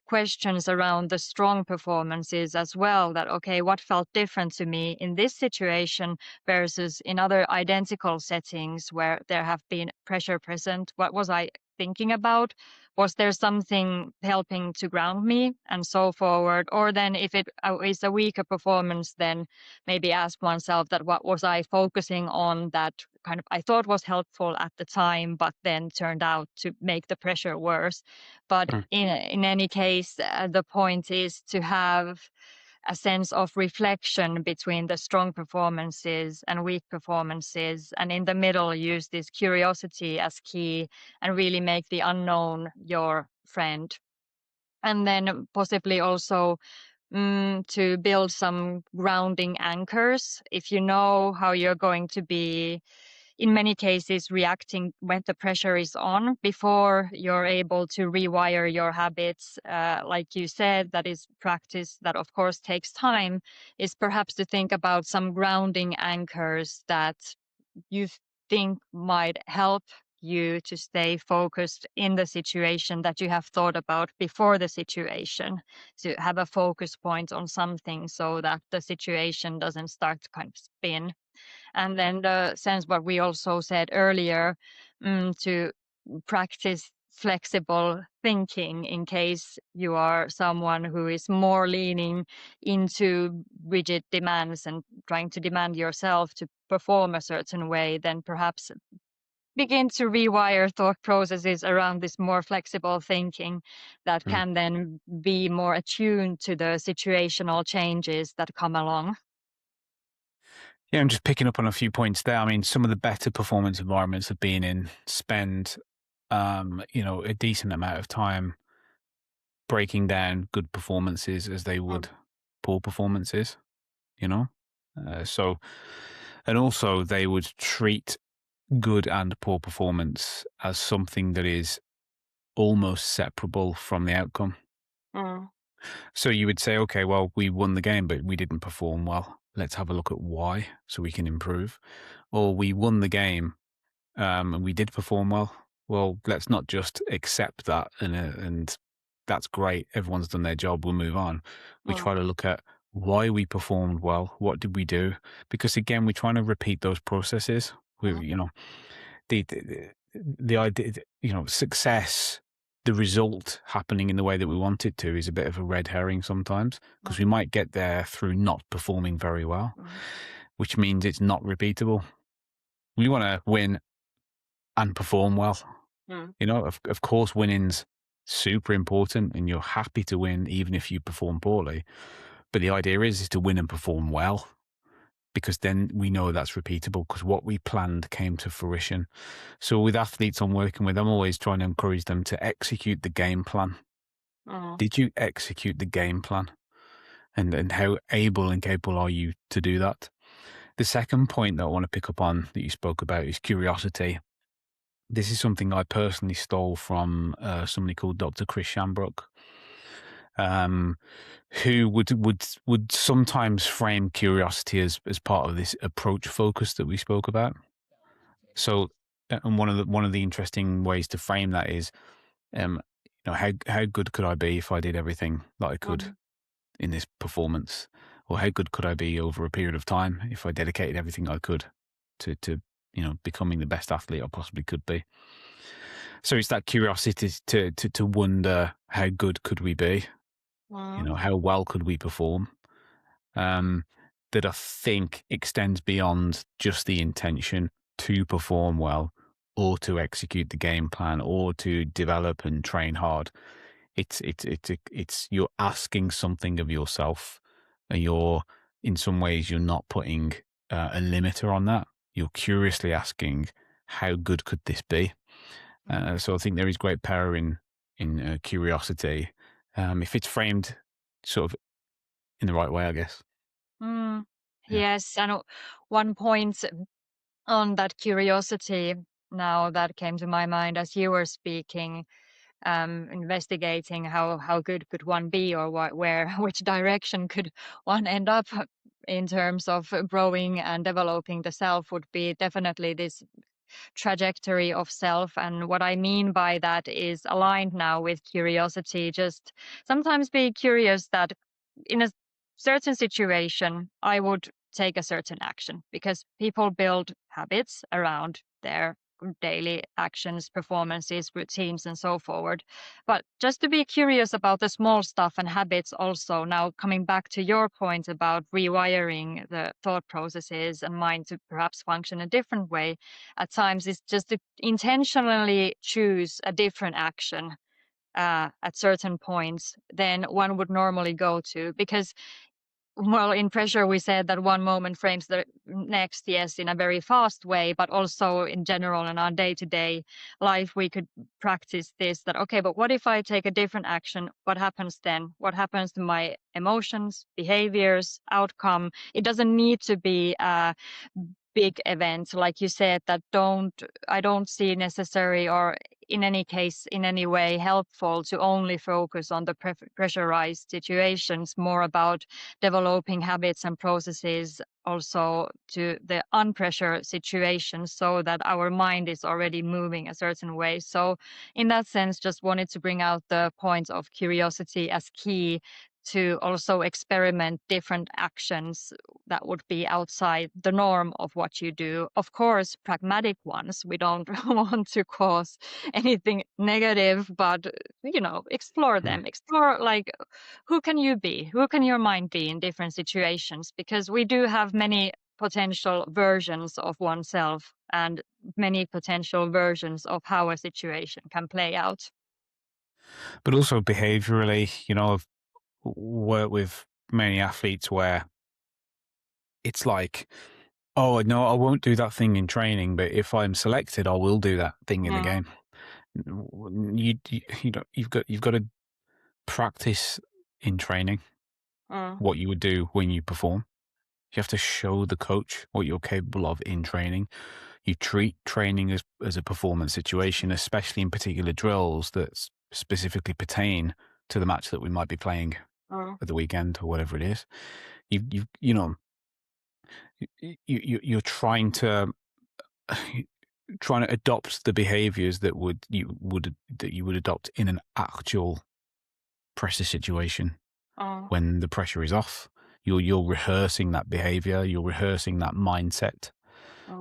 questions around the strong performances as well, that okay, what felt different to me in this situation versus in other identical settings where there have been pressure present? What was I thinking about? Was there something helping to ground me and so forward? Or then if it is a weaker performance, then maybe ask oneself that what was I focusing on that kind of I thought was helpful at the time but then turned out to make the pressure worse. But Mm. in any case, the point is to have a sense of reflection between the strong performances and weak performances, and in the middle use this curiosity as key and really make the unknown your friend. And then possibly also to build some grounding anchors. If you know how you're going to be, in many cases, reacting when the pressure is on, before you're able to rewire your habits, like you said, that is practice that, of course, takes time, is perhaps to think about some grounding anchors that you think might help you to stay focused in the situation that you have thought about before the situation, to have a focus point on something so that the situation doesn't start to kind of spin. And then the sense what we also said earlier, to practice flexible thinking in case you are someone who is more leaning into rigid demands and trying to demand yourself to perform a certain way, then perhaps begin to rewire thought processes around this more flexible thinking that Mm. can then be more attuned to the situational changes that come along. Yeah, I'm just picking up on a few points there. I mean, some of the better performance environments I've been in spend, a decent amount of time breaking down good performances as they Mm, would poor performances, you know? So, and also they would treat good and poor performance as something that is almost separable from the outcome. mm, So you would say, okay, well, we won the game, but we didn't perform well. Let's have a look at why so we can improve. Or we won the game, and we did perform well. Well, let's not just accept that and that's great. Everyone's done their job. We'll move on. We mm, try to look at why we performed well. What did we do? Because again, we're trying to repeat those processes. mm, The idea, success, the result happening in the way that we want it to is a bit of a red herring sometimes because we mm, might get there through not performing very well, mm, which means it's not repeatable. We want to win and perform well. mm, Of course, winning's super important and you're happy to win even if you perform poorly. But the idea is to win and perform well because then we know that's repeatable because what we planned came to fruition. So with athletes I'm working with, I'm always trying to encourage them to execute the game plan. mm, Did you execute the game plan? And how able and capable are you to do that? The second point that I want to pick up on that you spoke about is curiosity. This is something I personally stole from somebody called Dr. Chris Shambrook, um, who would sometimes frame curiosity as part of this approach focus that we spoke about. So, and one of the interesting ways to frame that is, how good could I be if I did everything that I could mm, in this performance, or how good could I be over a period of time if I dedicated everything I could to becoming the best athlete I possibly could be. So it's that curiosity to wonder how good could we be, mm, how well could we perform, um, that I think extends beyond just the intention to perform well or to execute the game plan or to develop and train hard. It's you're asking something of yourself, and in some ways you're not putting a limiter on that. You're curiously asking, how good could this be? mm, So I think there is great power in curiosity, if it's framed sort of in the right way, I guess. mm. Yeah. Yes, and one point on that curiosity now that came to my mind as you were speaking, investigating how good could one be, or where which direction could one end up in terms of growing and developing the self, would be definitely this trajectory of self. And what I mean by that is aligned now with curiosity. Just sometimes be curious that in a certain situation, I would take a certain action because people build habits around their daily actions, performances, routines, and so forward. But just to be curious about the small stuff and habits, also, now coming back to your point about rewiring the thought processes and mind to perhaps function a different way, at times is just to intentionally choose a different action at certain points than one would normally go to. Because, well, in pressure, we said that one moment frames the next, yes, in a very fast way, but also in general in our day to day life, we could practice this that, okay, but what if I take a different action? What happens then? What happens to my emotions, behaviors, outcome? It doesn't need to be big events like you said, that I don't see necessary, or in any case in any way helpful, to only focus on the pressurized situations, more about developing habits and processes also to the unpressure situations, so that our mind is already moving a certain way. So in that sense, just wanted to bring out the point of curiosity as key to also experiment different actions that would be outside the norm of what you do. Of course, pragmatic ones. We don't want to cause anything negative, but explore Mm. them. Explore, like, who can you be? Who can your mind be in different situations? Because we do have many potential versions of oneself and many potential versions of how a situation can play out. But also behaviorally, I've worked with many athletes where it's like, oh, no, I won't do that thing in training, but if I'm selected, I will do that thing in the Mm, game. You've got to practice in training mm, what you would do when you perform. You have to show the coach what you're capable of in training. You treat training as a performance situation, especially in particular drills that specifically pertain to the match that we might be playing mm, at the weekend or whatever it is. You're trying to adopt the behaviors that you would adopt in an actual pressure situation mm, when the pressure is off. You're rehearsing that behavior, you're rehearsing that mindset.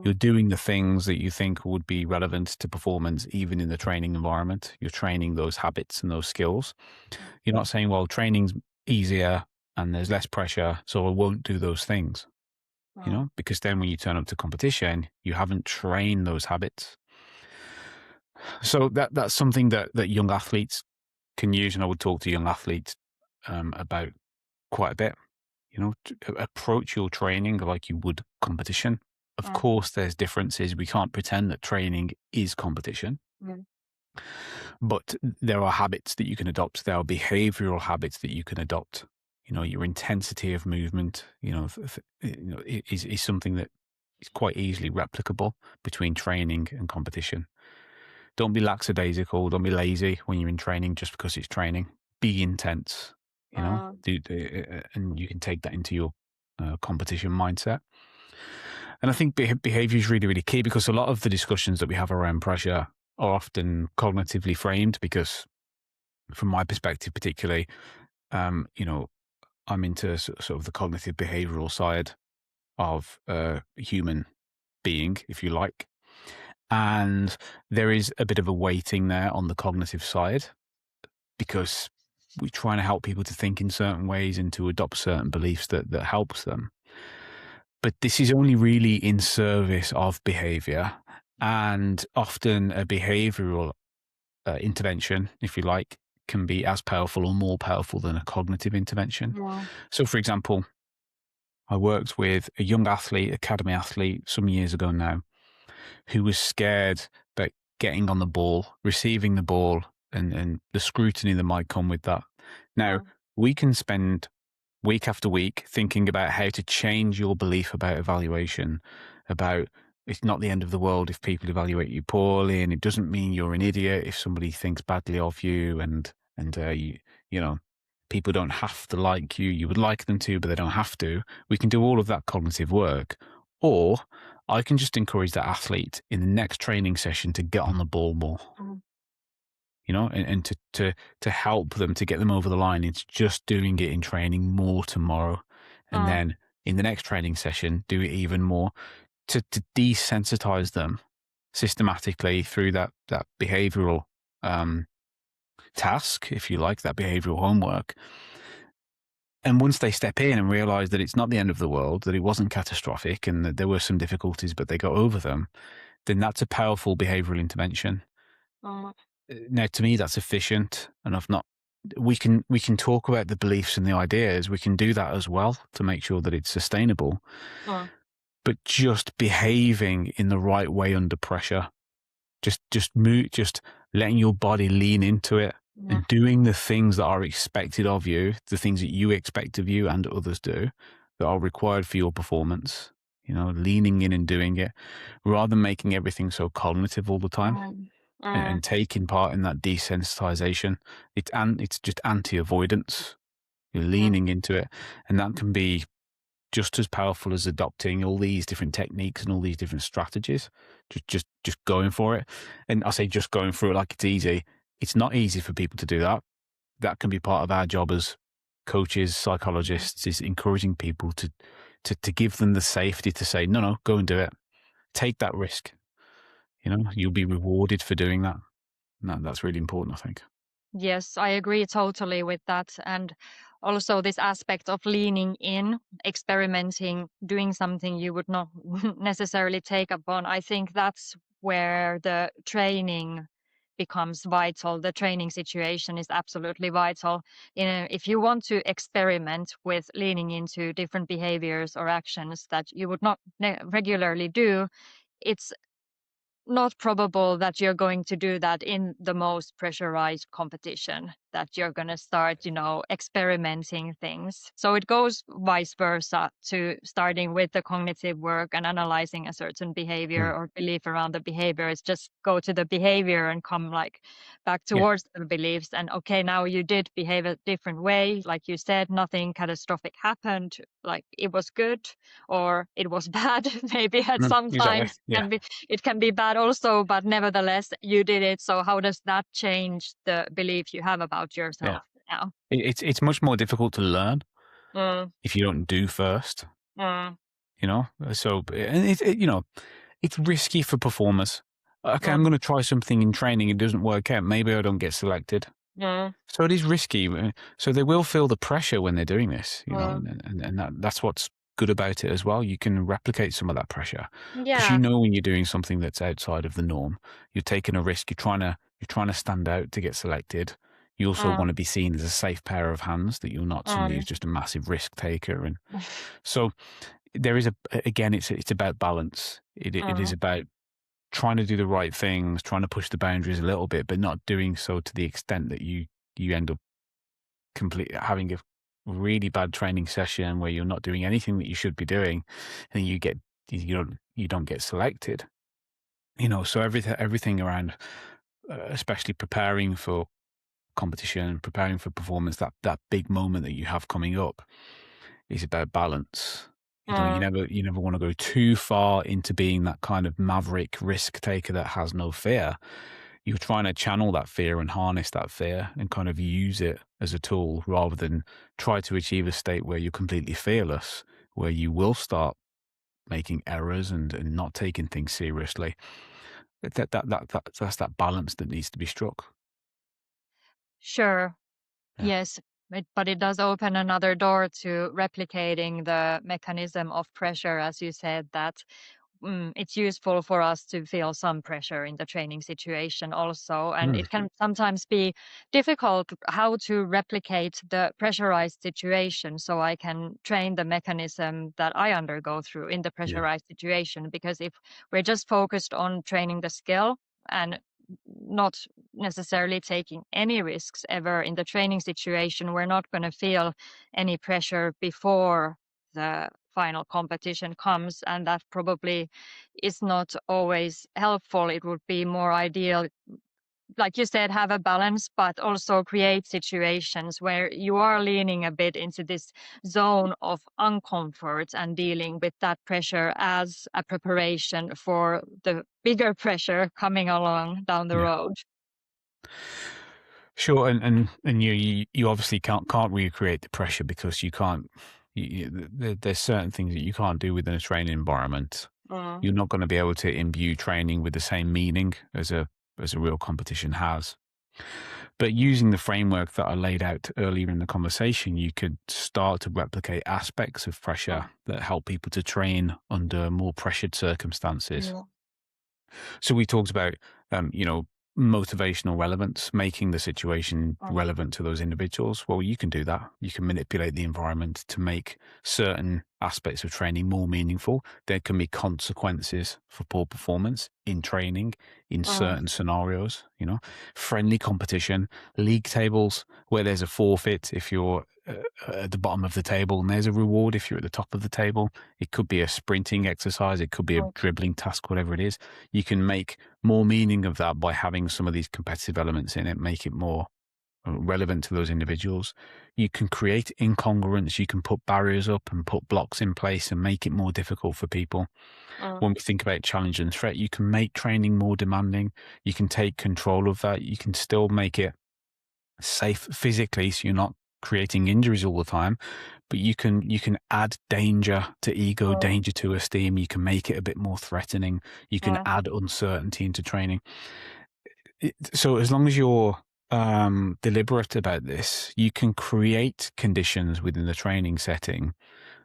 You're mm, doing the things that you think would be relevant to performance, even in the training environment. You're training those habits and those skills. You're not saying, well, training's easier and there's less pressure, so I won't do those things, mm, because then when you turn up to competition, you haven't trained those habits. So that's something that young athletes can use, and I would talk to young athletes about quite a bit. Approach your training like you would competition. Of mm, course, there's differences. We can't pretend that training is competition, mm, but there are habits that you can adopt. There are behavioral habits that you can adopt. Your intensity of movement, is something that is quite easily replicable between training and competition. Don't be lackadaisical. Don't be lazy when you're in training just because it's training. Be intense, mm, and you can take that into your competition mindset. And I think behavior is really, really key, because a lot of the discussions that we have around pressure are often cognitively framed. Because from my perspective, particularly, you know, I'm into sort of the cognitive behavioral side of human being, if you like. And there is a bit of a weighting there on the cognitive side, because we're trying to help people to think in certain ways and to adopt certain beliefs that helps them. But this is only really in service of behavior, and often a behavioral intervention, if you like, can be as powerful or more powerful than a cognitive intervention. mm, So, for example, I worked with a young athlete, academy athlete, some years ago now, who was scared about getting on the ball, receiving the ball, and the scrutiny that might come with that. Now, mm, we can spend week after week, thinking about how to change your belief about evaluation, about it's not the end of the world if people evaluate you poorly, and it doesn't mean you're an idiot if somebody thinks badly of you, and you know, people don't have to like you. You would like them to, but they don't have to. We can do all of that cognitive work, or I can just encourage that athlete in the next training session to get on the ball more, Mm. and to help them to get them over the line. It's just doing it in training more tomorrow, and Mm. then in the next training session, do it even more to desensitize them systematically through that behavioral um, task, if you like, that behavioral homework. And once they step in and realize that it's not the end of the world, that it wasn't catastrophic, and that there were some difficulties, but they got over them, then that's a powerful behavioral intervention. Mm. Now, to me, that's efficient, and I've not. We can talk about the beliefs and the ideas. We can do that as well to make sure that it's sustainable. Mm. But just behaving in the right way under pressure, just letting your body lean into it, Mm. and doing the things that are expected of you, the things that you expect of you and others do, that are required for your performance. Leaning in and doing it, rather than making everything so cognitive all the time, Mm. and Mm. taking part in that desensitization. It's just anti-avoidance. You're Mm. leaning into it, and that can be just as powerful as adopting all these different techniques and all these different strategies. Just going for it. And I say just going through it like it's easy. It's not easy for people to do that. That can be part of our job as coaches, Mm. psychologists, is encouraging people to give them the safety to say, no, no, go and do it. Take that risk. You'll be rewarded for doing that. No, that's really important, I think. Yes, I agree totally with that. And also this aspect of leaning in, experimenting, doing something you would not necessarily take upon. I think that's where the training becomes vital. The training situation is absolutely vital. If you want to experiment with leaning into different behaviors or actions that you would not regularly do, it's not probable that you're going to do that in the most pressurized competition, that you're going to start, experimenting things. So it goes vice versa to starting with the cognitive work and analyzing a certain behavior Mm. or belief around the behavior. It's just go to the behavior and come like back Yeah. towards the beliefs. And okay, now you did behave a different way. Like you said, nothing catastrophic happened. Like it was good or it was bad, maybe at Mm, some exactly. times. Yeah. It can be bad also, but nevertheless, you did it. So how does that change the belief you have about Yeah. yourself now? It's much more difficult to learn Mm. if you don't do first. Mm. So and it's risky for performers. Okay, I'm Mm. going to try something in training. It doesn't work out. Maybe I don't get selected. Mm. So it is risky. So they will feel the pressure when they're doing this. Mm. And that's what's good about it as well. You can replicate some of that pressure because Yeah. when you're doing something that's outside of the norm, you're taking a risk. You're trying to stand out to get selected. You also Mm. want to be seen as a safe pair of hands. That you're not somebody who's Mm. just a massive risk taker. And so there is again, it's about balance. It is Mm. about trying to do the right things, trying to push the boundaries a little bit, but not doing so to the extent that you end up having a really bad training session where you're not doing anything that you should be doing, and you don't get selected. So everything around, especially preparing for competition, preparing for performance, that big moment that you have coming up is about balance. You Mm. never want to go too far into being that kind of maverick risk taker that has no fear. You're trying to channel that fear and harness that fear and kind of use it as a tool rather than try to achieve a state where you're completely fearless, where you will start making errors and not taking things seriously. That's that balance that needs to be struck. Sure. Yeah. Yes. But it does open another door to replicating the mechanism of pressure, as you said, that it's useful for us to feel some pressure in the training situation also. And Mm. it can sometimes be difficult how to replicate the pressurized situation so I can train the mechanism that I undergo through in the Yeah. pressurized situation. Because if we're just focused on training the skill and not necessarily taking any risks ever in the training situation. We're not going to feel any pressure before the final competition comes, and that probably is not always helpful. It would be more ideal, like you said, have a balance, but also create situations where you are leaning a bit into this zone of uncomfort and dealing with that pressure as a preparation for the bigger pressure coming along down the Yeah. road. Sure, and you obviously can't recreate the pressure because you can't. There's certain things that you can't do within a training environment. Mm, You're not going to be able to imbue training with the same meaning as a real competition has. But using the framework that I laid out earlier in the conversation, you could start to replicate aspects of pressure mm, that help people to train under more pressured circumstances. yeah, So we talked about, motivational relevance, making the situation mm, relevant to those individuals. Well, you can do that. You can manipulate the environment to make certain aspects of training more meaningful. There can be consequences for poor performance in training in mm, certain scenarios, friendly competition, league tables where there's a forfeit if you're at the bottom of the table and there's a reward if you're at the top of the table. It could be a sprinting exercise. It could be a mm, dribbling task, whatever it is. You can make more meaning of that by having some of these competitive elements in it, make it more relevant to those individuals. You can create incongruence. You can put barriers up and put blocks in place and make it more difficult for people. mm, When we think about challenge and threat, you can make training more demanding. You can take control of that. You can still make it safe physically, so you're not creating injuries all the time, but you can add danger to ego, mm, danger to esteem. You can make it a bit more threatening. You can mm, add uncertainty into training. So as long as you're deliberate about this, you can create conditions within the training setting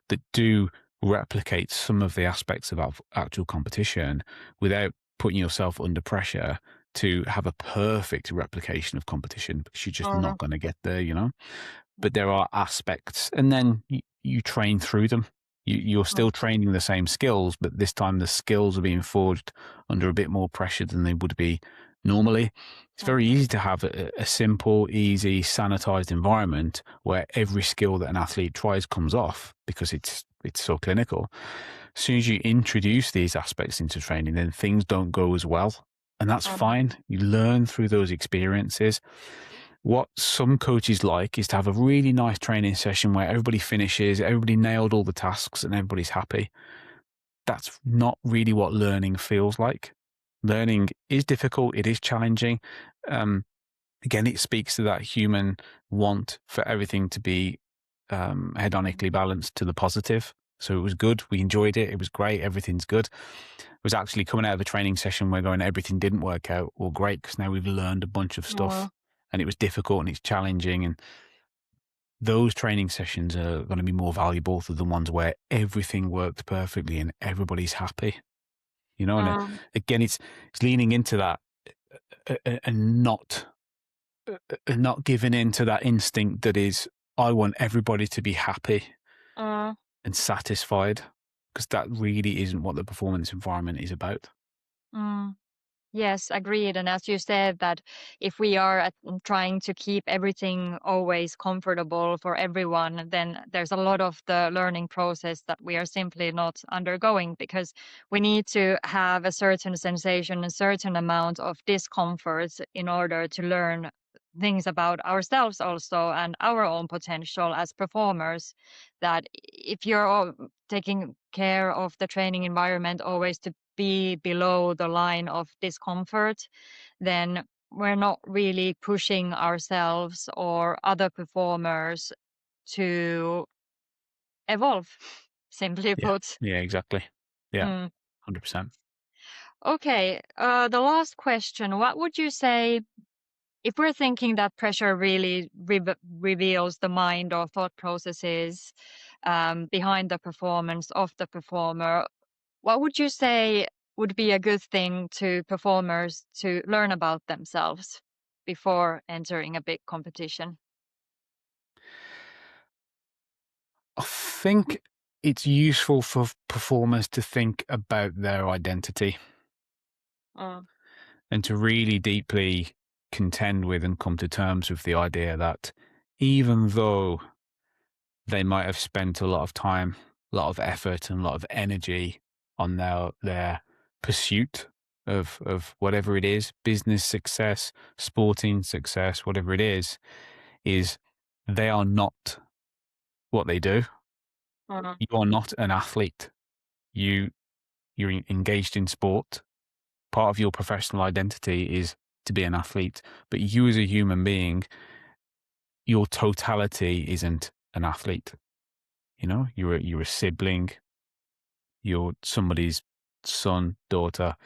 that do replicate some of the aspects of actual competition without putting yourself under pressure to have a perfect replication of competition, because you're just mm, not going to get there. But there are aspects, and then you train through them. You're mm, still training the same skills, but this time the skills are being forged under a bit more pressure than they would be normally. It's mm, very easy to have a simple, easy, sanitized environment where every skill that an athlete tries comes off because it's so clinical. As soon as you introduce these aspects into training, then things don't go as well. And that's mm, fine. You learn through those experiences. What some coaches like is to have a really nice training session where everybody finishes, everybody nailed all the tasks, and everybody's happy. That's not really what learning feels like. Learning is difficult, it is challenging. Um, Again, it speaks to that human want for everything to be hedonically balanced to the positive. So it was good. We enjoyed it. It was great. Everything's good. It was actually coming out of a training session where going, everything didn't work out. Well, great, because now we've learned a bunch of mm, stuff and it was difficult and it's challenging. And those training sessions are going to be more valuable than the ones where everything worked perfectly and everybody's happy. And mm, again, it's leaning into that and not giving in to that instinct that is, I want everybody to be happy mm. and satisfied, because that really isn't what the performance environment is about. Mm. Yes, agreed. And as you said, that if we are trying to keep everything always comfortable for everyone, then there's a lot of the learning process that we are simply not undergoing, because we need to have a certain sensation, a certain amount of discomfort in order to learn things about ourselves also and our own potential as performers. That if you're taking care of the training environment always to be below the line of discomfort, then we're not really pushing ourselves or other performers to evolve, simply Yeah. put. Yeah, exactly. Yeah, Mm. 100%. Okay, the last question. What would you say if we're thinking that pressure really reveals the mind or thought processes behind the performance of the performer? What would you say would be a good thing to performers to learn about themselves before entering a big competition? I think it's useful for performers to think about their identity. Mm, and to really deeply contend with and come to terms with the idea that even though they might have spent a lot of time, a lot of effort, and a lot of energy on their pursuit of whatever it is, business success, sporting success, whatever it is they are not what they do. Mm, You are not an athlete. You you're engaged in sport. Part of your professional identity is to be an athlete, but you as a human being, your totality isn't an athlete. You know, you're a sibling, you're somebody's son, daughter,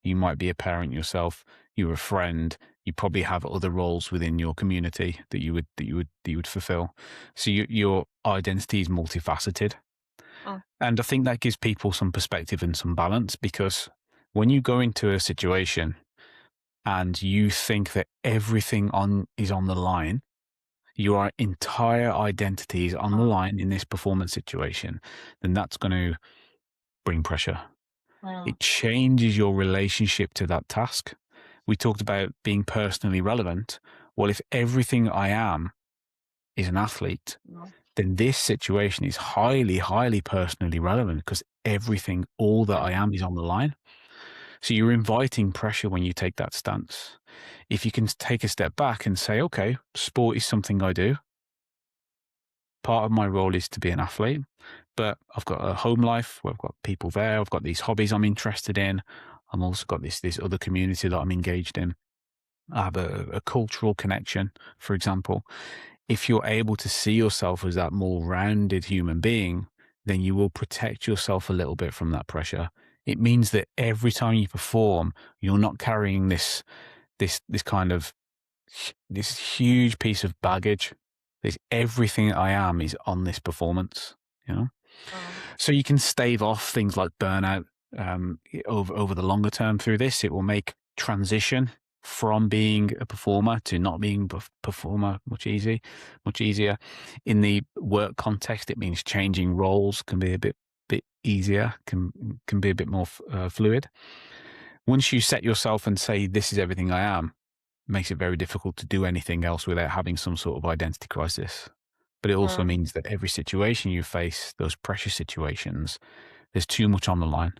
you might be a parent yourself, you're a friend, you probably have other roles within your community that you would fulfill. So your identity is multifaceted. mm, And I think that gives people some perspective and some balance, because when you go into a situation and you think that everything on is on the line, your entire identity is on the mm, line in this performance situation, then that's going to bring pressure. mm, It changes your relationship to that task. We talked about being personally relevant. Well, if everything I am is an athlete, mm, then this situation is highly, highly personally relevant, because everything, all that I mm, am is on the line. So you're inviting pressure when you take that stance. If you can take a step back and say, okay, sport is something I do. Part of my role is to be an athlete, but I've got a home life where I've got people there. I've got these hobbies I'm interested in. I'm also got this other community that I'm engaged in. I have a cultural connection, for example. If you're able to see yourself as that more rounded human being, then you will protect yourself a little bit from that pressure. It means that every time you perform, you're not carrying this kind of this huge piece of baggage. This everything I am is on this performance, you know. mm, So you can stave off things like burnout over the longer term through this. It will make transition from being a performer to not being a performer much easier. In the work context, it means changing roles can be a bit easier, can be a bit more fluid. Once you set yourself and say, this is everything I am, it makes it very difficult to do anything else without having some sort of identity crisis. But it also mm, means that every situation you face, those pressure situations, there's too much on the line.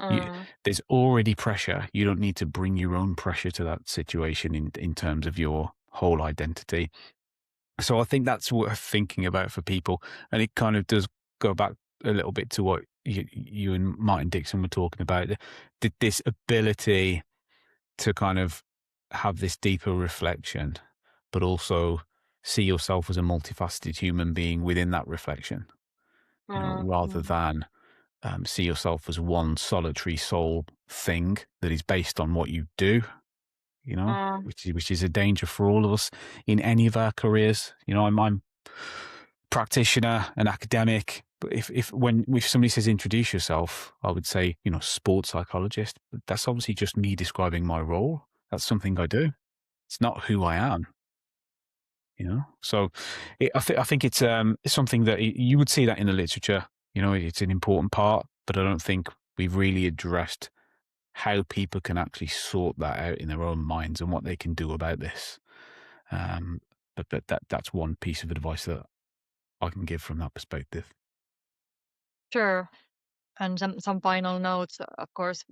You, mm. there's already pressure. You don't need to bring your own pressure to that situation in terms of your whole identity. So I think that's worth thinking about for people. And it kind of does go back a little bit to what you and Martin Dixon were talking about, this ability to kind of have this deeper reflection, but also see yourself as a multifaceted human being within that reflection, you know, Mm, rather mm, than see yourself as one solitary soul thing that is based on what you do, you know, mm. which is a danger for all of us in any of our careers. You know, I'm practitioner, an academic. But if somebody says introduce yourself, I would say, you know, sports psychologist. But that's obviously just me describing my role. That's something I do. It's not who I am, you know. So I think it's something that you would see that in the literature. You know, it's an important part, but I don't think we've really addressed how people can actually sort that out in their own minds and what they can do about this. Um, but that's one piece of advice that I can give from that perspective. Sure. And some final notes, of course,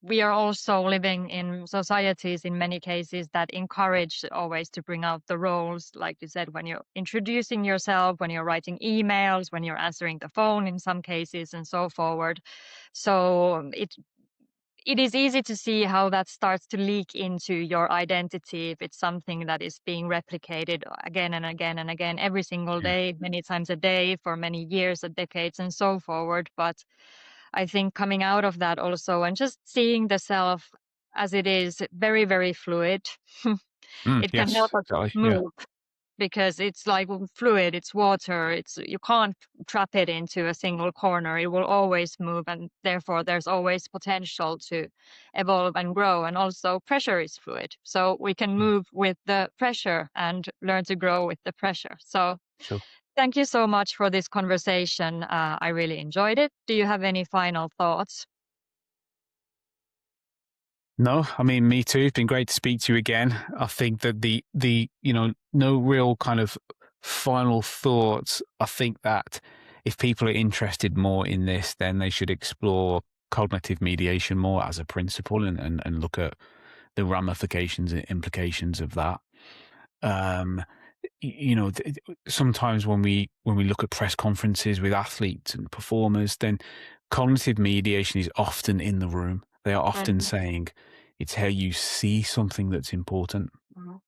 we are also living in societies in many cases that encourage always to bring out the roles, like you said, when you're introducing yourself, when you're writing emails, when you're answering the phone in some cases, and so forward. So it is easy to see how that starts to leak into your identity if it's something that is being replicated again and again and again every single Yeah. day, many times a day for many years or decades and so forward. But I think coming out of that also and just seeing the self as it is very, very fluid, it can help Yes, us exactly. Yeah. move because it's like fluid, it's water, it's you can't trap it into a single corner. It will always move, and therefore there's always potential to evolve and grow. And also pressure is fluid. So we can Yeah. move with the pressure and learn to grow with the pressure. So Sure. thank you so much for this conversation. I really enjoyed it. Do you have any final thoughts? No, I mean, me too. It's been great to speak to you again. I think that no real kind of final thoughts. I think that if people are interested more in this, then they should explore cognitive mediation more as a principle, and look at the ramifications and implications of that. Um, Sometimes when we look at press conferences with athletes and performers, then cognitive mediation is often in the room. They are often Mhm. saying it's how you see something that's important. Mhm.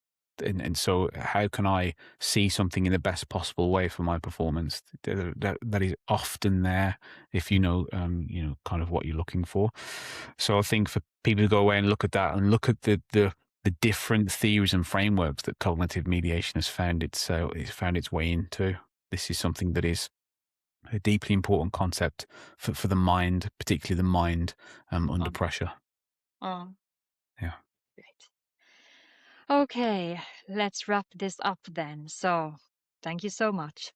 And so how can I see something in the best possible way for my performance? That is often there if kind of what you're looking for. So I think for people to go away and look at that and look at the different theories and frameworks that cognitive mediation it's found its way into. This is something that is a deeply important concept for the mind, particularly the mind under Mm, pressure. mm, Yeah. great. Okay, let's wrap this up then. So, thank you so much.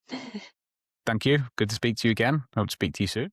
Thank you. Good to speak to you again. Hope to speak to you soon.